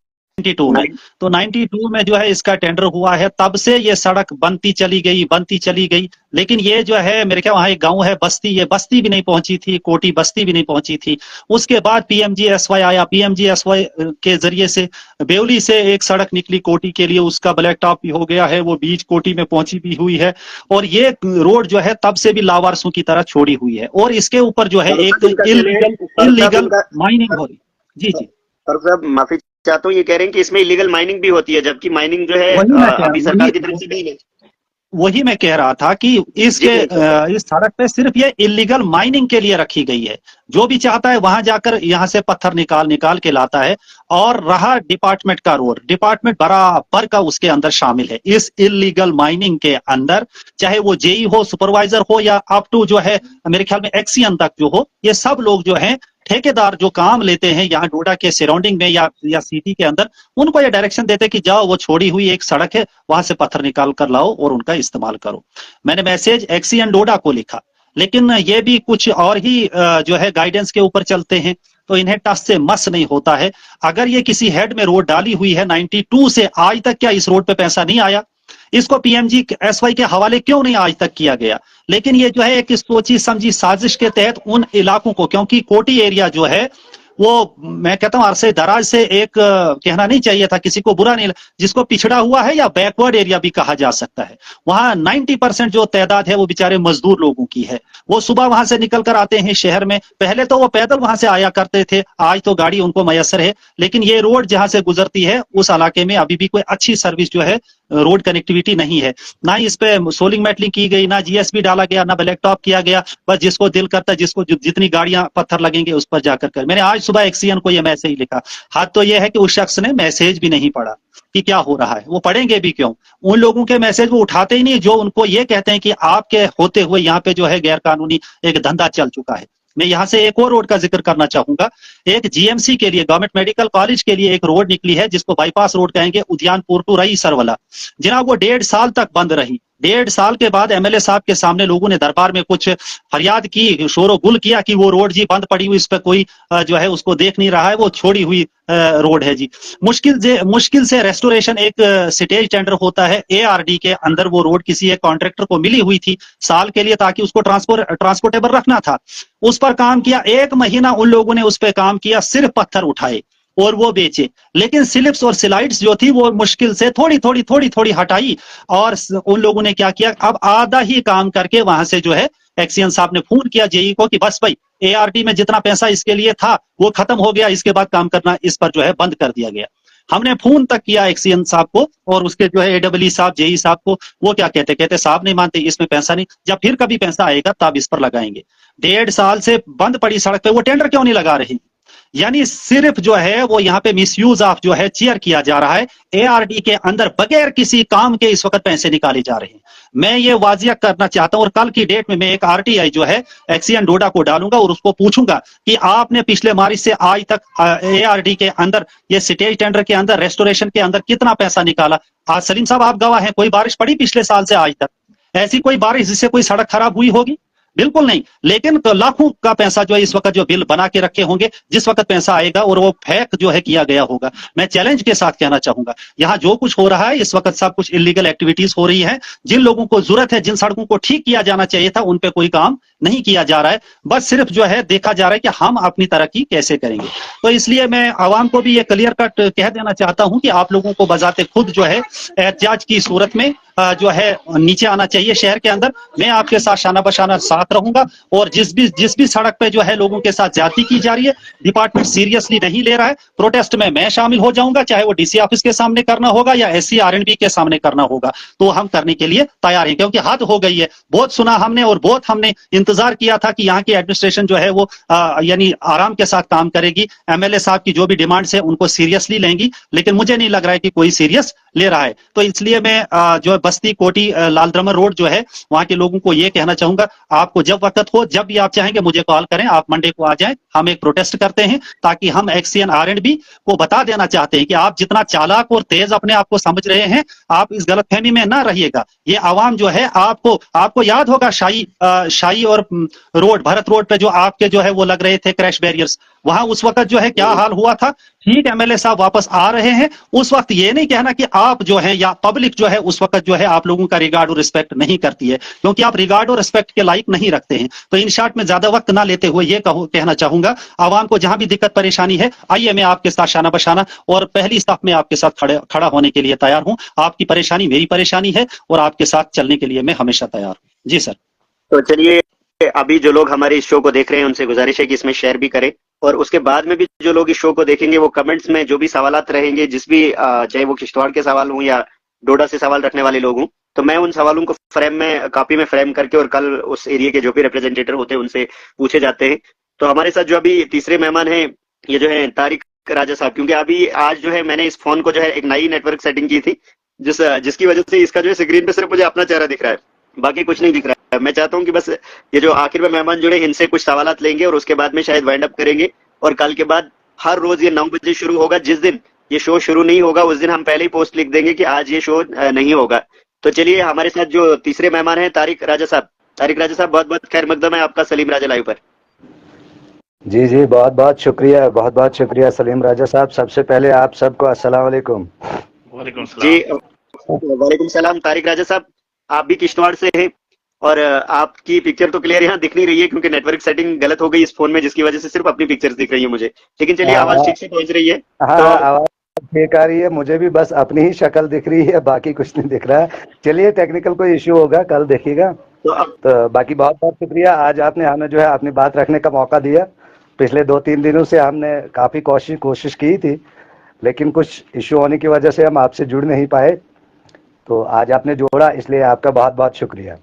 में, तो 92 में जो है इसका टेंडर हुआ है, तब से ये सड़क बनती चली गई। लेकिन ये जो है मेरे ख्याल वहां एक गांव है बस्ती, ये बस्ती भी नहीं पहुंची थी, कोटी बस्ती भी नहीं पहुंची थी। उसके बाद PMGSY आया, PMGSY के जरिए से बेवली से एक सड़क निकली कोटी के लिए, उसका ब्लैक टॉप भी हो गया है, वो बीच कोटी में पहुंची भी हुई है, और ये रोड जो है तब से भी लावारसों की तरह छोड़ी हुई है। और इसके ऊपर जो है एक इलीगल माइनिंग हो रही। जी साहब माफी चाहता हूँ, ये कह रहे हैं कि इसमें इलीगल माइनिंग भी होती है, जबकि माइनिंग जो है अभी सरकार की तरफ से नहीं है। वही मैं कह रहा था कि इस सड़क पे सिर्फ ये इलीगल माइनिंग के लिए रखी गई है। जो भी चाहता है वहां जाकर यहाँ से पत्थर निकाल के लाता है। और रहा डिपार्टमेंट का रोड, डिपार्टमेंट बराबर का उसके अंदर शामिल है इस इलीगल माइनिंग के अंदर, चाहे वो जेई हो, सुपरवाइजर हो, या अप टू जो है मेरे ख्याल में एक्सियन तक जो हो, ये सब लोग जो है ठेकेदार जो काम लेते हैं यहाँ डोडा के सराउंडिंग में या सिटी के अंदर, उनको ये डायरेक्शन देते हैं कि जाओ वो छोड़ी हुई एक सड़क है वहां से पत्थर निकाल कर लाओ और उनका इस्तेमाल करो। मैंने मैसेज एक्सियन डोडा को लिखा, लेकिन ये भी कुछ और ही जो है गाइडेंस के ऊपर चलते हैं, तो इन्हें टस से मस नहीं होता है। अगर ये किसी हेड में रोड डाली हुई है 92 से आज तक, क्या इस रोड पे पैसा नहीं आया? इसको PMGSY के हवाले क्यों नहीं आज तक किया गया? लेकिन ये जो है एक सोची समझी साजिश के तहत उन इलाकों को, क्योंकि कोटी एरिया जो है वो मैं कहता हूं अरसे दराज से एक कहना नहीं चाहिए था, किसी को बुरा नहीं, जिसको पिछड़ा हुआ है या बैकवर्ड एरिया भी कहा जा सकता है, वहां 90% जो तादाद है वो बेचारे मजदूर लोगों की है। वो सुबह वहां से निकल कर आते हैं शहर में, पहले तो वो पैदल वहां से आया करते थे, आज तो गाड़ी उनको मयसर है, लेकिन ये रोड जहां से गुजरती है उस इलाके में अभी भी कोई अच्छी सर्विस जो है रोड कनेक्टिविटी नहीं है। ना इस पे सोलिंग मेटलिंग की गई, ना GSB डाला गया, ना ब्लैक टॉप किया गया, बस जिसको दिल करता है, जिसको जितनी गाड़ियां पत्थर लगेंगे उस पर जाकर कर। मैंने आज सुबह एक्सियन को ये मैसेज लिखा। हाथ तो ये है कि उस शख्स ने मैसेज भी नहीं पढ़ा कि क्या हो रहा है, वो पढ़ेंगे भी क्यों? उन लोगों के मैसेज वो उठाते ही नहीं जो उनको ये कहते हैं कि आपके होते हुए यहाँ पे जो है गैर कानूनी एक धंधा चल चुका है। मैं यहाँ से एक और रोड का जिक्र करना चाहूंगा। एक GMC के लिए, गवर्नमेंट मेडिकल कॉलेज के लिए एक रोड निकली है जिसको बाईपास रोड कहेंगे, उद्यानपुर टू रई सरवला। जनाब वो 1.5 साल तक बंद रही, 1.5 साल के बाद एमएलए साहब के सामने लोगों ने दरबार में कुछ फरियाद की, शोर गुल किया कि वो रोड जी बंद पड़ी हुई, इस पर कोई जो है उसको देख नहीं रहा है, वो छोड़ी हुई रोड है जी। मुश्किल से रेस्टोरेशन एक स्टेज टेंडर होता है, एआरडी के अंदर वो रोड किसी एक कॉन्ट्रैक्टर को मिली हुई थी साल के लिए, ताकि उसको ट्रांसपोर्टेबल रखना था। उस पर काम किया, 1 महीना उन लोगों ने उस पर काम किया, सिर्फ पत्थर उठाए और वो बेचे। लेकिन स्लिप्स और स्लाइड्स जो थी वो मुश्किल से थोड़ी हटाई, और उन लोगों ने क्या किया, अब आधा ही काम करके वहां से जो है एक्सीएन साहब ने फोन किया जेई को कि बस भाई एआरडी में जितना पैसा इसके लिए था वो खत्म हो गया, इसके बाद काम करना इस पर जो है बंद कर दिया गया। हमने फोन तक किया एक्सीएन साहब को और उसके जो है एडब्ल्यू साहब, जेई साहब को, वो क्या कहते साहब नहीं मानते, इसमें पैसा नहीं, जब फिर कभी पैसा आएगा तब इस पर लगाएंगे। 1.5 साल से बंद पड़ी सड़क पे वो टेंडर क्यों नहीं लगा रही? यानी सिर्फ जो है वो यहाँ पे मिसयूज ऑफ जो है चेयर किया जा रहा है। एआरडी के अंदर बगैर किसी काम के इस वक्त पैसे निकाले जा रहे हैं। मैं ये वाजिया करना चाहता हूं, और कल की डेट में मैं एक आरटीआई जो है एक्सीएन डोडा को डालूंगा और उसको पूछूंगा कि आपने पिछले मार्च से आज तक एआरडी के अंदर, ये स्टेज टेंडर के अंदर, रेस्टोरेशन के अंदर कितना पैसा निकाला। आज सलीम साहब आप गवाह हैं, कोई बारिश पड़ी पिछले साल से आज तक? ऐसी कोई बारिश जिससे कोई सड़क खराब हुई होगी? बिल्कुल नहीं। लेकिन तो लाखों का पैसा जो है इस वक्त जो बिल बना के रखे होंगे, जिस वक्त पैसा आएगा और वो फेक जो है किया गया होगा। मैं चैलेंज के साथ कहना चाहूंगा, यहाँ जो कुछ हो रहा है इस वक्त सब कुछ इलीगल एक्टिविटीज हो रही है। जिन लोगों को जरूरत है, जिन सड़कों को ठीक किया जाना चाहिए था, उन पे कोई काम नहीं किया जा रहा है। बस सिर्फ जो है देखा जा रहा है कि हम अपनी तरक्की कैसे करेंगे। तो इसलिए मैं आवाम को भी ये क्लियर कट कह देना चाहता हूं कि आप लोगों को बजाते खुद जो है एहतियाज की सूरत में जो है नीचे आना चाहिए शहर के अंदर। मैं आपके साथ शाना बशाना साथ रहूंगा, और जिस भी सड़क पे जो है लोगों के साथ ज्यादती की जा रही है, डिपार्टमेंट सीरियसली नहीं ले रहा है, प्रोटेस्ट में मैं शामिल हो जाऊंगा, चाहे वो डीसी ऑफिस के सामने करना होगा या एससी आरएनबी के सामने करना होगा, तो हम करने के लिए तैयार हैं। क्योंकि हद हो गई है, बहुत सुना हमने और बहुत हमने इंतजार किया था कि यहाँ की एडमिनिस्ट्रेशन जो है वो यानी आराम के साथ काम करेगी, एमएलए साहब की जो भी डिमांड्स है उनको सीरियसली लेंगी, लेकिन मुझे नहीं लग रहा है कि कोई सीरियस ले रहा है। तो इसलिए मैं जो बस्ती कोटी लाल दरमन रोड जो है वहां के लोगों को ये कहना चाहूंगा, आपको जब वक्त हो, जब भी आप चाहेंगे मुझे कॉल करें, आप मंडे को आ जाएं, हम एक प्रोटेस्ट करते हैं, ताकि हम एक्सीएन आरएनबी को बता देना चाहते हैं कि आप जितना चालाक और तेज अपने आप को समझ रहे हैं, आप इस गलतफहमी में ना रहिएगा। ये आवाम जो है, आपको याद होगा शाही और रोड, भरत रोड पे जो आपके जो है वो लग रहे थे क्रैश बैरियर्स, वहां उस वक्त जो है क्या हाल हुआ था। ठीक, एमएलए साहब वापस आ रहे हैं, उस वक्त ये नहीं कहना कि आप जो है या पब्लिक जो है उस वक्त जो है आप लोगों का रिगार्ड और रिस्पेक्ट नहीं करती है, क्योंकि आप रिगार्ड और रिस्पेक्ट के लायक नहीं रखते हैं। तो इन शॉर्ट में ज्यादा वक्त ना लेते हुए ये कहना चाहूंगा, आवाम को जहां भी दिक्कत परेशानी है, आइए मैं आपके साथ शाना बशाना और पहली साफ में आपके साथ खड़ा होने के लिए तैयार हूं। आपकी परेशानी मेरी परेशानी है और आपके साथ चलने के लिए मैं हमेशा तैयार हूं। जी सर। तो चलिए, अभी जो लोग हमारे इस शो को देख रहे हैं उनसे गुजारिश है कि इसमें शेयर भी करें, और उसके बाद में भी जो लोग इस शो को देखेंगे वो कमेंट्स में जो भी सवालात रहेंगे, जिस भी चाहे वो किश्तवाड़ के सवाल हों या डोडा से सवाल रखने वाले लोग हों, तो मैं उन सवालों को कॉपी में फ्रेम करके और कल उस एरिया के जो भी रिप्रेजेंटेटिव होते हैं उनसे पूछे जाते हैं। तो हमारे साथ जो अभी तीसरे मेहमान हैं, ये जो है तारिक राजा साहब, क्योंकि अभी आज जो है मैंने इस फोन को जो है एक नई नेटवर्क सेटिंग की थी, जिसकी वजह से इसका जो है स्क्रीन पे सिर्फ मुझे अपना चेहरा दिख रहा है, बाकी कुछ नहीं दिख रहा है। मैं चाहता हूं कि बस ये जो आखिर में मेहमान जुड़े इनसे कुछ सवालात लेंगे और उसके बाद में शायद वाइंड अप करेंगे, और कल के बाद हर रोज ये 9 बजे शुरू होगा। जिस दिन ये शो शुरू नहीं होगा उस दिन हम पहले ही पोस्ट लिख देंगे कि आज ये शो नहीं होगा। तो चलिए, हमारे साथ जो तीसरे मेहमान हैं तारिक राजा साहब। तारिक राजा साहब, बहुत बहुत खैर मकदम है आपका सलीम राजा लाइव पर। जी जी, बहुत बहुत शुक्रिया सलीम राजा साहब। सबसे पहले आप सबको अस्सलाम वालेकुम। वालेकुम जी, वालेकुम सलाम। तारिक राजा साहब, आप भी किश्तवाड़ से हैं और आपकी पिक्चर तो क्लियर यहाँ दिख नहीं रही है क्योंकि नेटवर्क सेटिंग गलत हो गई इस फोन में, जिसकी वजह से सिर्फ अपनी पिक्चर्स दिख रही है मुझे, लेकिन चलिए आवाज ठीक से पहुंच रही है। हाँ, तो आवाज ठीक आ रही है, मुझे भी बस अपनी ही शक्ल दिख रही है, बाकी कुछ नहीं दिख रहा है। चलिए, टेक्निकल कोई इश्यू होगा, कल देखिएगा। तो बाकी बहुत बहुत शुक्रिया, आज आपने हमें जो है अपनी बात रखने का मौका दिया। पिछले 2-3 दिनों से हमने काफी कोशिश की थी, लेकिन कुछ इश्यू होने की वजह से हम आपसे जुड़ नहीं पाए, तो आज आपने जोड़ा, इसलिए आपका बहुत बहुत शुक्रिया।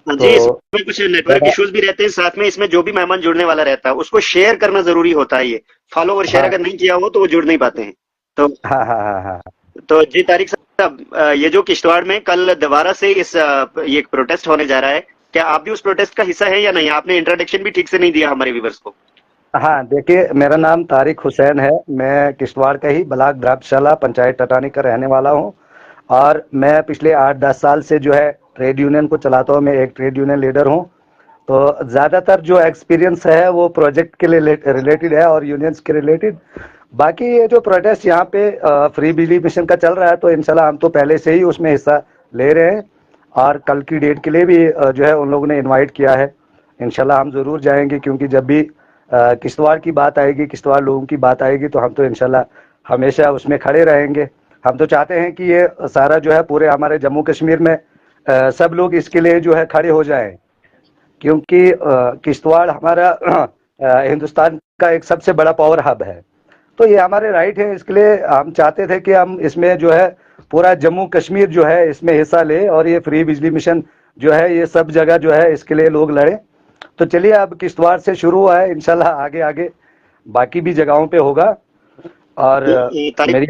जी, इसमें कुछ नेटवर्क इश्यूज भी रहते हैं, साथ में इसमें जो भी मेहमान जुड़ने वाला रहता है उसको शेयर करना जरूरी होता है। ये फॉलो और शेयर अगर नहीं किया हो तो वो जुड़ नहीं पाते हैं। तो हाँ। तो जी तारिक साहब, ये जो किश्तवाड़ में कल दोबारा से ये प्रोटेस्ट होने जा रहा है, क्या आप भी उस प्रोटेस्ट का हिस्सा है या नहीं? आपने इंट्रोडक्शन भी ठीक से नहीं दिया हमारे व्यूअर्स को। हाँ, देखिए, मेरा नाम तारिक हुसैन है, मैं किश्तवाड़ का ही ब्लॉक द्राक्षशाला पंचायत टटानी का रहने वाला हूँ, और मैं पिछले 8-10 साल से जो है ट्रेड यूनियन को चलाता हूँ, मैं एक ट्रेड यूनियन लीडर हूँ। तो ज्यादातर जो एक्सपीरियंस है वो प्रोजेक्ट के लिए रिलेटेड है और यूनियंस के रिलेटेड। बाकी ये जो प्रोटेस्ट यहाँ पे फ्री बिजली मिशन का चल रहा है, तो इंशाल्लाह हम तो पहले से ही उसमें हिस्सा ले रहे हैं और कल की डेट के लिए भी जो है उन लोगों ने इनवाइट किया है। इंशाल्लाह हम जरूर जाएंगे, क्योंकि जब भी किश्तवाड़ की बात आएगी, किश्तवाड़ लोगों की बात आएगी, तो हम तो इंशाल्लाह हमेशा उसमें खड़े रहेंगे। हम तो चाहते हैं कि ये सारा जो है पूरे हमारे जम्मू कश्मीर में सब लोग इसके लिए जो है खड़े हो जाएं, क्योंकि किश्तवाड़ हमारा हिंदुस्तान का एक सबसे बड़ा पावर हब है। तो ये हमारे राइट है, इसके लिए हम चाहते थे कि हम इसमें जो है पूरा जम्मू कश्मीर जो है इसमें हिस्सा ले और ये फ्री बिजली मिशन जो है ये सब जगह जो है इसके लिए लोग लड़े। तो चलिए, अब किश्तवाड़ से शुरू हुआ है, इंशाल्लाह आगे आगे बाकी भी जगहों पे होगा। और मेरी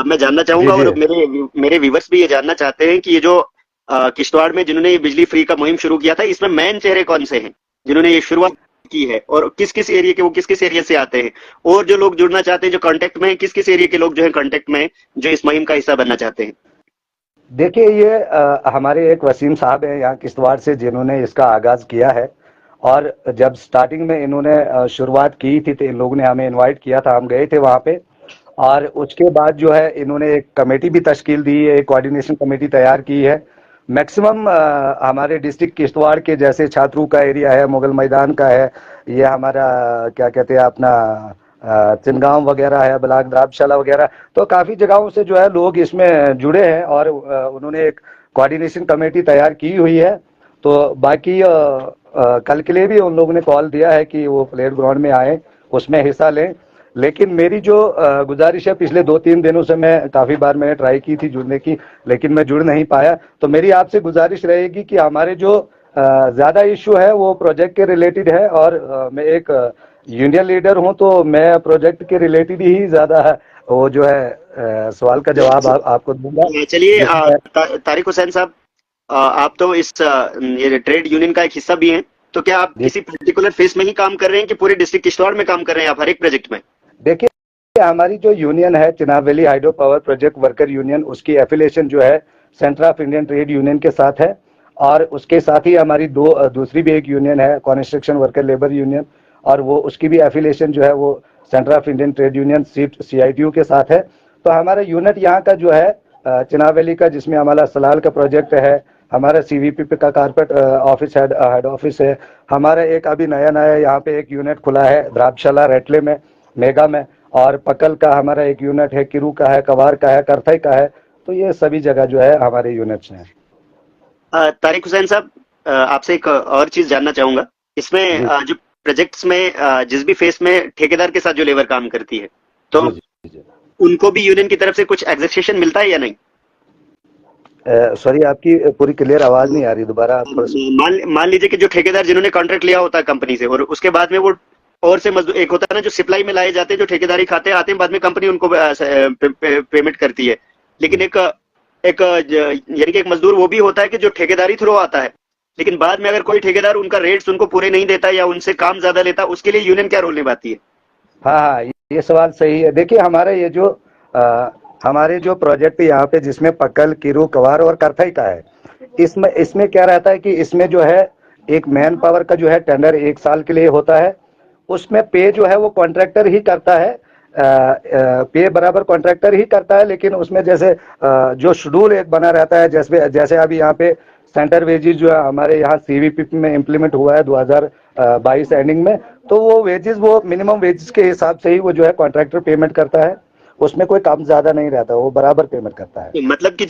मैं जानना चाहूंगा और मेरे व्यूवर्स भी ये जानना चाहते हैं कि ये जो किश्तवाड़ में जिन्होंने ये बिजली फ्री का मुहिम शुरू किया था, इसमें मेन चेहरे कौन से हैं जिन्होंने ये शुरुआत की है, और किस किस एरिया के, वो किस किस एरिया से आते हैं, और जो लोग जुड़ना चाहते हैं, जो कांटेक्ट में हैं, किस किस एरिया के लोग जो है कांटेक्ट में हैं, जो इस मुहिम का हिस्सा बनना चाहते हैं? देखिए, ये हमारे एक वसीम साहब हैं यहाँ किश्तवाड़ से, जिन्होंने इसका आगाज किया है। और जब स्टार्टिंग में इन्होंने शुरुआत की थी तो इन लोगों ने हमें इनवाइट किया था, हम गए थे वहाँ पे। और उसके बाद जो है इन्होंने एक कमेटी भी तश्कील दी है, एक कोऑर्डिनेशन कमेटी तैयार की है। मैक्सिमम हमारे डिस्ट्रिक्ट किश्तवाड़ के जैसे छात्रू का एरिया है, मुगल मैदान का है, ये हमारा क्या कहते हैं अपना चिनगांव वगैरह है, ब्लाक द्राबशाला वगैरह, तो काफ़ी जगहों से जो है लोग इसमें जुड़े हैं और उन्होंने एक कोऑर्डिनेशन कमेटी तैयार की हुई है। तो बाकी कल के लिए भी उन लोगों ने कॉल दिया है कि वो प्लेट ग्राउंड में आए, उसमें हिस्सा लें। लेकिन मेरी जो गुजारिश है, पिछले 2-3 दिनों से मैं काफ़ी बार मैंने ट्राई की थी जुड़ने की, लेकिन मैं जुड़ नहीं पाया। तो मेरी आपसे गुजारिश रहेगी कि हमारे जो ज़्यादा इशू है वो प्रोजेक्ट के रिलेटेड है, और मैं एक यूनियन लीडर हूं, तो मैं प्रोजेक्ट के रिलेटेड ही ज़्यादा वो जो है सवाल का जवाब आपको दूंगा। चलिए, तारिक हुसैन साहब, आप तो इस ये ट्रेड यूनियन का एक हिस्सा भी हैं, तो क्या आप किसी पर्टिकुलर फेस में ही काम कर रहे हैं कि पूरे डिस्ट्रिक्ट किश्तवाड़ में काम कर रहे हैं आप हर एक प्रोजेक्ट में? देखिए, हमारी जो यूनियन है Chenab valley hydro power project worker union, उसकी एफिलिएशन जो है centre of Indian trade union के साथ है। और उसके साथ ही हमारी दूसरी भी एक यूनियन है, कंस्ट्रक्शन वर्कर लेबर यूनियन, और वो उसकी भी एफिलिएशन जो है वो centre of Indian trade union CITU के साथ है। तो हमारा यूनिट यहाँ का जो है चिनाब वैली का, जिसमें हमारा सलाल का प्रोजेक्ट है, हमारा CVP का कारपेट ऑफिस हेड ऑफिस है, हमारा एक अभी नया यहाँ पे एक यूनिट खुला है द्राबशाला रेटले में, मेगा में, और पकल का हमारा एक यूनिट है, किरू का है, कवार का है, करथई का है। तो ये सभी जगह जो है हमारे यूनिट्स हैं। तारिक हुसैन साहब, आपसे एक और चीज जानना चाहूंगा, इसमें जो प्रोजेक्ट्स में जिस भी फेस में ठेकेदार के साथ जो लेबर काम करती है, तो उनको भी यूनियन की तरफ से कुछ एग्जेक्शन मिलता है या नहीं? सॉरी, आपकी पूरी क्लियर आवाज नहीं आ रही, दोबारा मान लीजिए कि जो ठेकेदार जिन्होंने कॉन्ट्रैक्ट लिया होता है कंपनी से, और उसके बाद में वो और से मजदूर, एक होता है ना जो सप्लाई में लाए जाते हैं, जो ठेकेदारी खाते आते हैं, बाद में कंपनी उनको पेमेंट करती है। लेकिन एक यानी कि एक मजदूर वो भी होता है कि जो ठेकेदारी थ्रू आता है, लेकिन बाद में अगर कोई ठेकेदार उनका रेट्स उनको पूरे नहीं देता या उनसे काम ज्यादा लेता, उसके लिए यूनियन क्या रोल निभाती है? हाँ, ये सवाल सही है। देखिए, हमारे जो प्रोजेक्ट यहाँ पे जिसमें पकल, किरू, कवार और करथई का है, इसमें क्या रहता है कि इसमें जो है एक मैन पावर का जो है टेंडर 1 साल के लिए होता है। उसमें पे जो है वो कॉन्ट्रैक्टर ही करता है, पे बराबर कॉन्ट्रैक्टर ही करता है। लेकिन उसमें जैसे जो शेड्यूल एक बना रहता है, जैसे अभी यहाँ पे सेंटर वेजेस जो है हमारे यहाँ CVP में इम्प्लीमेंट हुआ है 2022 एंडिंग में, तो वो वेजेस वो मिनिमम वेजेस के हिसाब से ही वो जो है कॉन्ट्रैक्टर पेमेंट करता है। उसमें कोई कम ज्यादा नहीं रहता, वो बराबर पेमेंट करता है। मतलब कि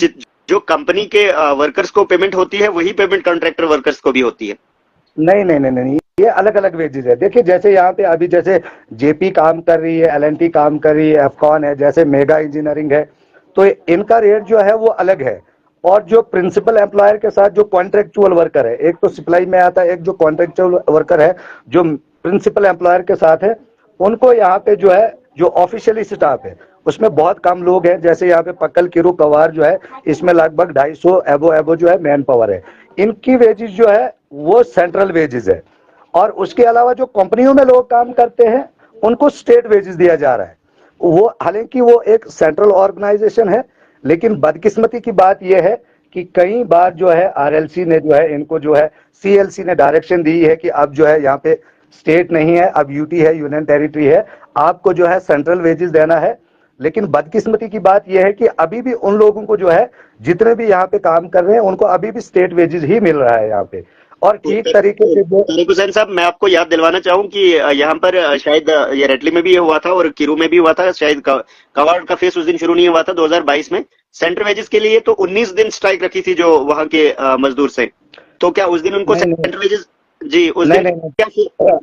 जो कंपनी के वर्कर्स को पेमेंट होती है वही पेमेंट कॉन्ट्रैक्टर वर्कर्स को भी होती है? नहीं, ये अलग अलग वेजेस है। देखिए, जैसे यहाँ पे अभी जैसे JP काम कर रही है, LNT काम कर रही है, एफकॉन है, जैसे मेगा इंजीनियरिंग है, तो इनका रेट जो है वो अलग है। और जो प्रिंसिपल एम्प्लॉयर के साथ जो कॉन्ट्रेक्चुअल वर्कर है, एक तो सप्लाई में आता है, एक जो कॉन्ट्रेक्चुअल वर्कर है जो प्रिंसिपल एम्प्लॉयर के साथ है, उनको यहाँ पे जो है जो ऑफिशियली स्टाफ है उसमें बहुत कम लोग हैं। जैसे यहाँ पे पकल, किरू, कवार जो है इसमें लगभग 250 एबो जो है मैन पावर है। इनकी वेजेस जो है वो सेंट्रल वेजेस है। और उसके अलावा जो कंपनियों में लोग काम करते हैं उनको स्टेट वेजेस दिया जा रहा है। वो हालांकि वो एक सेंट्रल ऑर्गेनाइजेशन है, लेकिन बदकिस्मती की बात यह है कि कई बार जो है आरएलसी ने जो है इनको जो है सीएलसी ने डायरेक्शन दी है कि अब जो है यहाँ पे स्टेट नहीं है, अब यूटी है, यूनियन टेरिटरी है, आपको जो है सेंट्रल वेजेस देना है। लेकिन बदकिस्मती की बात यह है कि अभी भी उन लोगों को जो है जितने भी यहाँ पे काम कर रहे हैं उनको अभी भी स्टेट वेजेस ही मिल रहा है यहाँ पे। और ठीक तरीके से जो तारिक हुसैन साहब, मैं आपको याद दिलवाना चाहूँ कि यहाँ पर शायद ये रेटली में भी ये हुआ था और किरू में भी हुआ था, शायद कवाड़ का फेस उस दिन शुरू नहीं हुआ था 2022 में। सेंट्रल वेजेस के लिए तो 19 दिन स्ट्राइक रखी थी जो वहां के मजदूर से, तो क्या उस दिन उनको सेंट्रल वेजेस जी उस दिन क्या?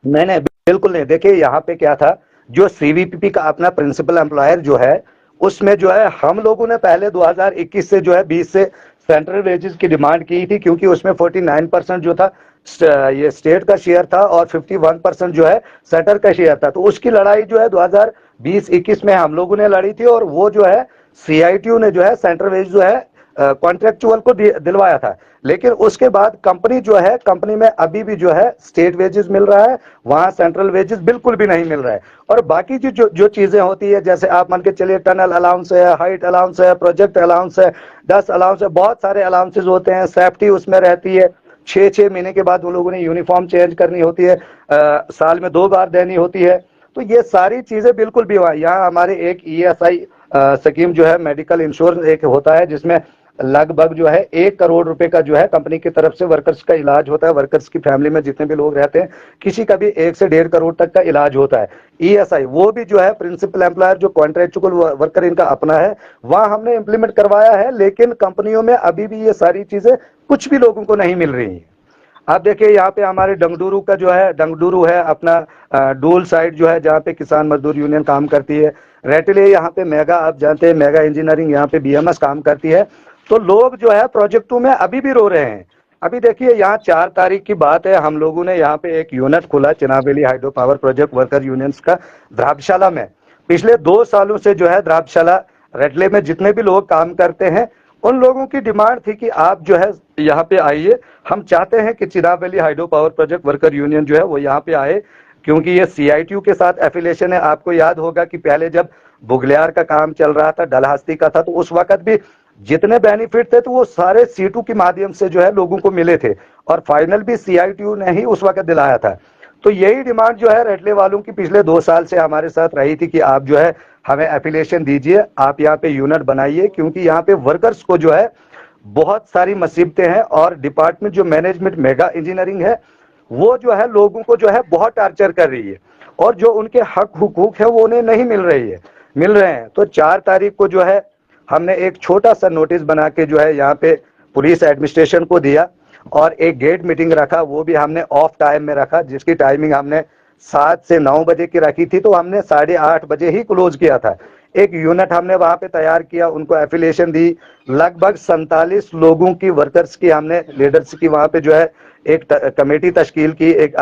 नहीं, बिल्कुल नहीं। देखिए यहाँ पे क्या था, जो सीवीपीपी का अपना प्रिंसिपल एम्प्लॉयर जो है उसमें जो है हम लोगों ने पहले 2021 से जो है 20 से सेंट्रल वेजेस की डिमांड की थी, क्योंकि उसमें 49% जो था ये स्टेट का शेयर था और 51% जो है सेंटर का शेयर था। तो उसकी लड़ाई जो है 2020-21 में हम लोगों ने लड़ी थी और वो जो है सीआईटीयू ने जो है सेंट्रल वेज जो है कॉन्ट्रेक्चुअल को दिलवाया था। लेकिन उसके बाद कंपनी जो है, कंपनी में अभी भी जो है स्टेट वेजेस मिल रहा है, वहां सेंट्रल वेजेस बिल्कुल भी नहीं मिल रहा है। और बाकी जो चीजें होती है, जैसे आप मान के चलिए टनल अलाउंस है, हाइट अलाउंस है, प्रोजेक्ट अलाउंस है, 10 अलाउंस है, बहुत सारे अलाउंसेज होते हैं, सेफ्टी उसमें रहती है, 6 महीने के बाद उन लोगों ने यूनिफॉर्म चेंज करनी होती है, साल में 2 बार देनी होती है। तो ये सारी चीजें बिल्कुल भी हुआ। यहाँ हमारे एक ESI स्कीम जो है, मेडिकल इंश्योरेंस एक होता है, जिसमें लगभग जो है 1 करोड़ रुपए का जो है कंपनी की तरफ से वर्कर्स का इलाज होता है। वर्कर्स की फैमिली में जितने भी लोग रहते हैं, किसी का भी 1 से 1.5 करोड़ तक का इलाज होता है। ESI वो भी जो है प्रिंसिपल एम्प्लॉयर जो कॉन्ट्रेक्चुअल वर्कर इनका अपना है, वहां हमने इम्प्लीमेंट करवाया है। लेकिन कंपनियों में अभी भी ये सारी चीजें कुछ भी लोगों को नहीं मिल रही है। आप देखिए यहाँ पे हमारे डंगडुरु का जो है, डंगडुरु है अपना डोल साइड जो है, जहाँ पे किसान मजदूर यूनियन काम करती है। रेटले यहाँ पे मेगा, आप जानते हैं मेगा इंजीनियरिंग यहाँ पे BMS काम करती है। तो लोग जो है प्रोजेक्टों में अभी भी रो रहे हैं। अभी देखिए यहाँ 4 तारीख की बात है, हम लोगों ने यहाँ पे एक यूनिट खोला Chenab valley hydro power project worker unions का द्राबशाला में। पिछले 2 सालों से जो है द्राबशाला रेटले में जितने भी लोग काम करते हैं, उन लोगों की डिमांड थी कि आप जो है यहाँ पे आइए, हम चाहते हैं कि Chenab valley hydro power project worker union जो है वो यहाँ पे आए, क्योंकि ये CITU के साथ एफिलिएशन है। आपको याद होगा कि पहले जब बुगलियार का काम चल रहा था, डलहस्ती का था, तो उस वक्त भी जितने बेनिफिट थे तो वो सारे सीटू के माध्यम से जो है लोगों को मिले थे, और फाइनल भी CITU ने ही उस वक्त दिलाया था। तो यही डिमांड जो है रेटले वालों की पिछले 2 साल से हमारे साथ रही थी कि आप जो है हमें एफिलिएशन दीजिए, आप यहाँ पे यूनिट बनाइए, क्योंकि यहाँ पे वर्कर्स को जो है बहुत सारी मुसीबतें हैं। और डिपार्टमेंट जो मैनेजमेंट मेगा इंजीनियरिंग है, वो जो है लोगों को जो है बहुत टार्चर कर रही है, और जो उनके हक हुकूक है वो उन्हें नहीं मिल रहे हैं। तो 4 तारीख को जो है हमने एक छोटा सा नोटिस बना के जो है यहाँ पे पुलिस एडमिनिस्ट्रेशन को दिया, और एक गेट मीटिंग रखा, वो भी हमने ऑफ टाइम में रखा, जिसकी टाइमिंग हमने 7 से 9 बजे की रखी थी, तो हमने 8:30 बजे ही क्लोज किया था। एक यूनिट हमने वहां पे तैयार किया, उनको एफिलिएशन दी, लगभग 47 लोगों की वर्कर्स की हमने लीडर्स की वहां पे जो है एक कमेटी तश्कील की, एक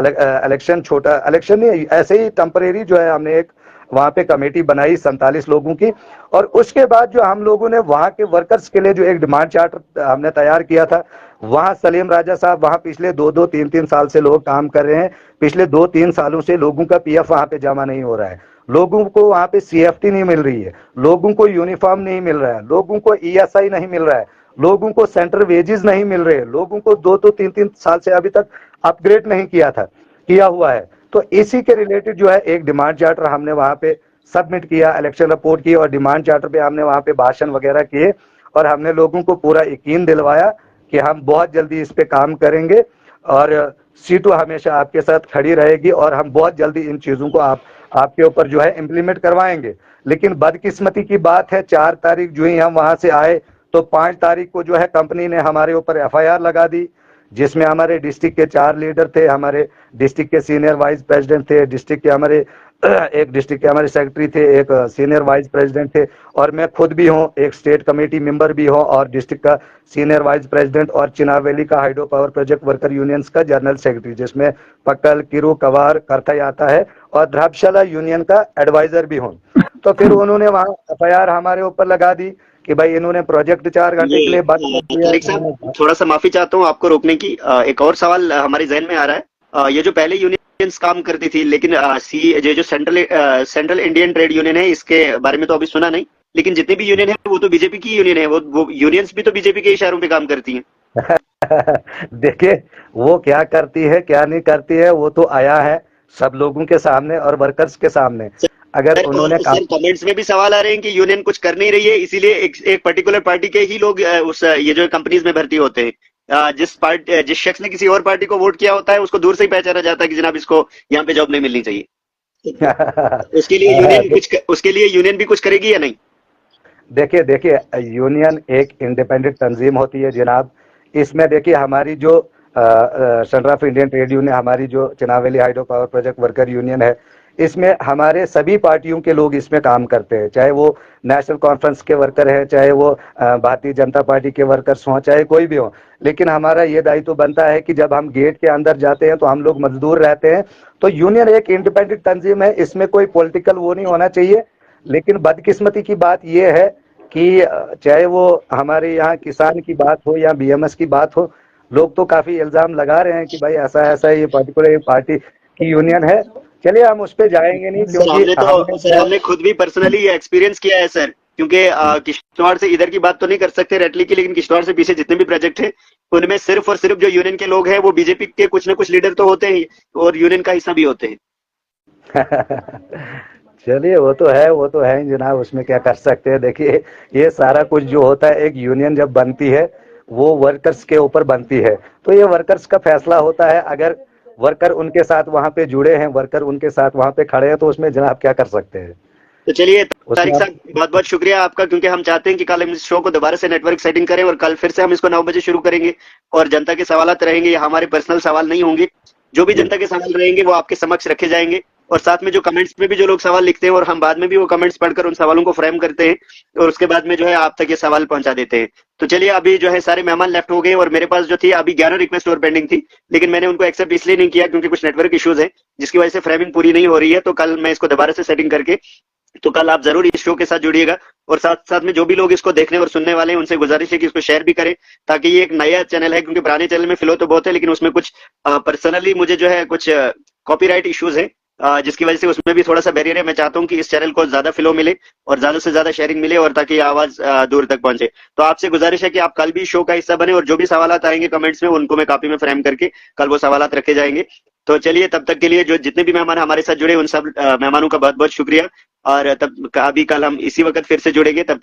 इलेक्शन, छोटा इलेक्शन नहीं, ऐसे ही टेम्परेरी जो है हमने एक वहां पे कमेटी बनाई 47 लोगों की। और उसके बाद जो हम लोगों ने वहां के वर्कर्स के लिए जो एक डिमांड चार्टर हमने तैयार किया था, वहां सलीम राजा साहब वहां पिछले 2-2, 3-3 साल से लोग काम कर रहे हैं। पिछले 2-3 सालों से लोगों का PF वहां पे जमा नहीं हो रहा है, लोगों को वहां पे CFT नहीं मिल रही है, लोगों को यूनिफॉर्म नहीं मिल रहा है, लोगों को ESI नहीं मिल रहा है, लोगों को सेंटर वेजेस नहीं मिल रहे, लोगों को 2-2, 3-3 साल से अभी तक अपग्रेड नहीं किया हुआ है। तो इसी के रिलेटेड जो है एक डिमांड चार्टर हमने वहां पे सबमिट किया, इलेक्शन रिपोर्ट की, और डिमांड चार्टर पे हमने वहां पे भाषण वगैरह किए, और हमने लोगों को पूरा यकीन दिलवाया कि हम बहुत जल्दी इस पे काम करेंगे, और सीटू हमेशा आपके साथ खड़ी रहेगी, और हम बहुत जल्दी इन चीजों को आपके ऊपर जो है इम्प्लीमेंट करवाएंगे। लेकिन बदकिस्मती की बात है, 4 तारीख जो ही हम वहां से आए, तो 5 तारीख को जो है कंपनी ने हमारे ऊपर FIR लगा दी, जिसमें हमारे डिस्ट्रिक्ट के 4 लीडर थे, हमारे डिस्ट्रिक्ट के सीनियर वाइस प्रेसिडेंट थे, डिस्ट्रिक्ट के हमारे एक डिस्ट्रिक्ट के हमारे सेक्रेटरी थे, एक सीनियर वाइस प्रेसिडेंट थे, और मैं खुद भी हूँ, एक स्टेट कमेटी मेंबर भी हूँ, और डिस्ट्रिक्ट का सीनियर वाइस प्रेसिडेंट, और चिनाब वैली का hydro power project worker unions का जनरल सेक्रेटरी, जिसमें पक्कल, किरू, कवार, करथई आता है, और द्राबशाला यूनियन का एडवाइजर भी हूँ। तो फिर उन्होंने वहाँ FIR हमारे ऊपर लगा दी कि भाई इन्होंने प्रोजेक्ट 4 घंटे के लिए बंद कर दिया। थोड़ा सा माफी चाहता हूँ आपको रोकने की, एक और सवाल हमारे जहन में आ रहा है। ये जो पहले यूनियंस काम करती थी, लेकिन जो सेंट्रल इंडियन ट्रेड यूनियन है, इसके बारे में तो अभी सुना नहीं। लेकिन जितने भी यूनियन है वो तो बीजेपी की यूनियन है, वो यूनियंस भी तो बीजेपी के इशारों पे काम करती हैं। देखिए, वो क्या करती है क्या नहीं करती है वो तो आया है सब लोगों के सामने और वर्कर्स के सामने। अगर सर, उन्होंने सर कमेंट्स में भी सवाल आ रहे हैं कि यूनियन कुछ कर नहीं रही है, इसीलिए एक पर्टिकुलर पार्टी के ही लोग ये जो कंपनीज में भर्ती होते हैं। जिस शख्स ने किसी और पार्टी को वोट किया होता है उसको दूर से ही पहचाना जाता है कि जनाब इसको यहाँ पे जॉब नहीं मिलनी चाहिए। उसके लिए यूनियन भी कुछ करेगी या नहीं? देखिए देखिए, यूनियन एक इंडिपेंडेंट तंजीम होती है जनाब। इसमें देखिए हमारी जो centre of Indian trade union, हमारी जो Chenab valley hydro power project worker union है, इसमें हमारे सभी पार्टियों के लोग इसमें काम करते हैं, चाहे वो नेशनल कॉन्फ्रेंस के वर्कर हैं, चाहे वो भारतीय जनता पार्टी के वर्कर्स हों, चाहे कोई भी हो। लेकिन हमारा ये दायित्व बनता है कि जब हम गेट के अंदर जाते हैं तो हम लोग मजदूर रहते हैं। तो यूनियन एक इंडिपेंडेंट तंजीम है, इसमें कोई पॉलिटिकल वो नहीं होना चाहिए। लेकिन बदकिस्मती की बात यह है कि चाहे वो हमारे यहाँ किसान की बात हो या बीएमएस की बात हो, लोग तो काफी इल्जाम लगा रहे हैं कि भाई ऐसा ऐसा ये पर्टिकुलर पार्टी की यूनियन है। चलिए हम उस पे जाएंगे नहीं, क्योंकि हमने खुद भी पर्सनली ये एक्सपीरियंस किया है सर, क्योंकि किश्तवाड़ से इधर की बात तो नहीं कर सकते रेटली की, लेकिन किश्तवाड़ से पीछे जितने भी प्रोजेक्ट हैं उनमें सिर्फ और सिर्फ जो यूनियन के लोग हैं वो बीजेपी के कुछ ना कुछ लीडर तो होते हैं और यूनियन का हिस्सा भी होते हैं। चलिए वो तो है जनाब, उसमें क्या कर सकते हैं। देखिए ये सारा कुछ जो होता है, एक यूनियन जब बनती है वो वर्कर्स के ऊपर बनती है, तो ये वर्कर्स का फैसला होता है। अगर वर्कर उनके साथ वहां पे जुड़े हैं, वर्कर उनके साथ वहां पे खड़े हैं, तो उसमें जनाब क्या कर सकते हैं। तो चलिए तारिक साहब, बहुत बहुत शुक्रिया आपका, क्योंकि हम चाहते हैं कि कल हम इस शो को दोबारा से नेटवर्क सेटिंग करें और कल फिर से हम इसको 9 बजे शुरू करेंगे और जनता के सवालात रहेंगे। ये हमारे पर्सनल सवाल नहीं होंगे, जो भी जनता के सवाल रहेंगे वो आपके समक्ष रखे जाएंगे। और साथ में जो कमेंट्स में भी जो लोग सवाल लिखते हैं और हम बाद में भी वो कमेंट्स पढ़कर उन सवालों को फ्रेम करते हैं और उसके बाद में जो है आप तक ये सवाल पहुंचा देते हैं। तो चलिए, अभी जो है सारे मेहमान लेफ्ट हो गए और मेरे पास जो थी अभी 11 रिक्वेस्ट और पेंडिंग थी, लेकिन मैंने उनको एक्सेप्ट इसलिए नहीं किया क्योंकि कुछ नेटवर्क इश्यूज है जिसकी वजह से फ्रेमिंग पूरी नहीं हो रही है। तो कल मैं इसको दोबारा से सेटिंग करके, तो कल आप जरूर इस शो के साथ जुड़िएगा और साथ साथ में जो भी लोग इसको देखने और सुनने वाले हैं उनसे गुजारिश है कि इसको शेयर भी करें, ताकि ये एक नया चैनल है, क्योंकि पुराने चैनल में फ्लो तो बहुत है लेकिन उसमें कुछ पर्सनली मुझे जो है कुछ कॉपीराइट इश्यूज है, जिसकी वजह से उसमें भी थोड़ा सा बैरियर है। मैं चाहता हूं कि इस चैनल को ज्यादा फ्लो मिले और ज्यादा से ज्यादा शेयरिंग मिले और ताकि आवाज दूर तक पहुंचे। तो आपसे गुजारिश है कि आप कल भी शो का हिस्सा बने और जो भी सवालात आएंगे कमेंट्स में उनको मैं कॉपी में फ्रेम करके कल वो सवालात रखे जाएंगे। तो चलिए, तब तक के लिए जो जितने भी मेहमान हमारे साथ जुड़े उन सब मेहमानों का बहुत बहुत शुक्रिया और तब अभी कल हम इसी वक्त फिर से जुड़ेंगे। तब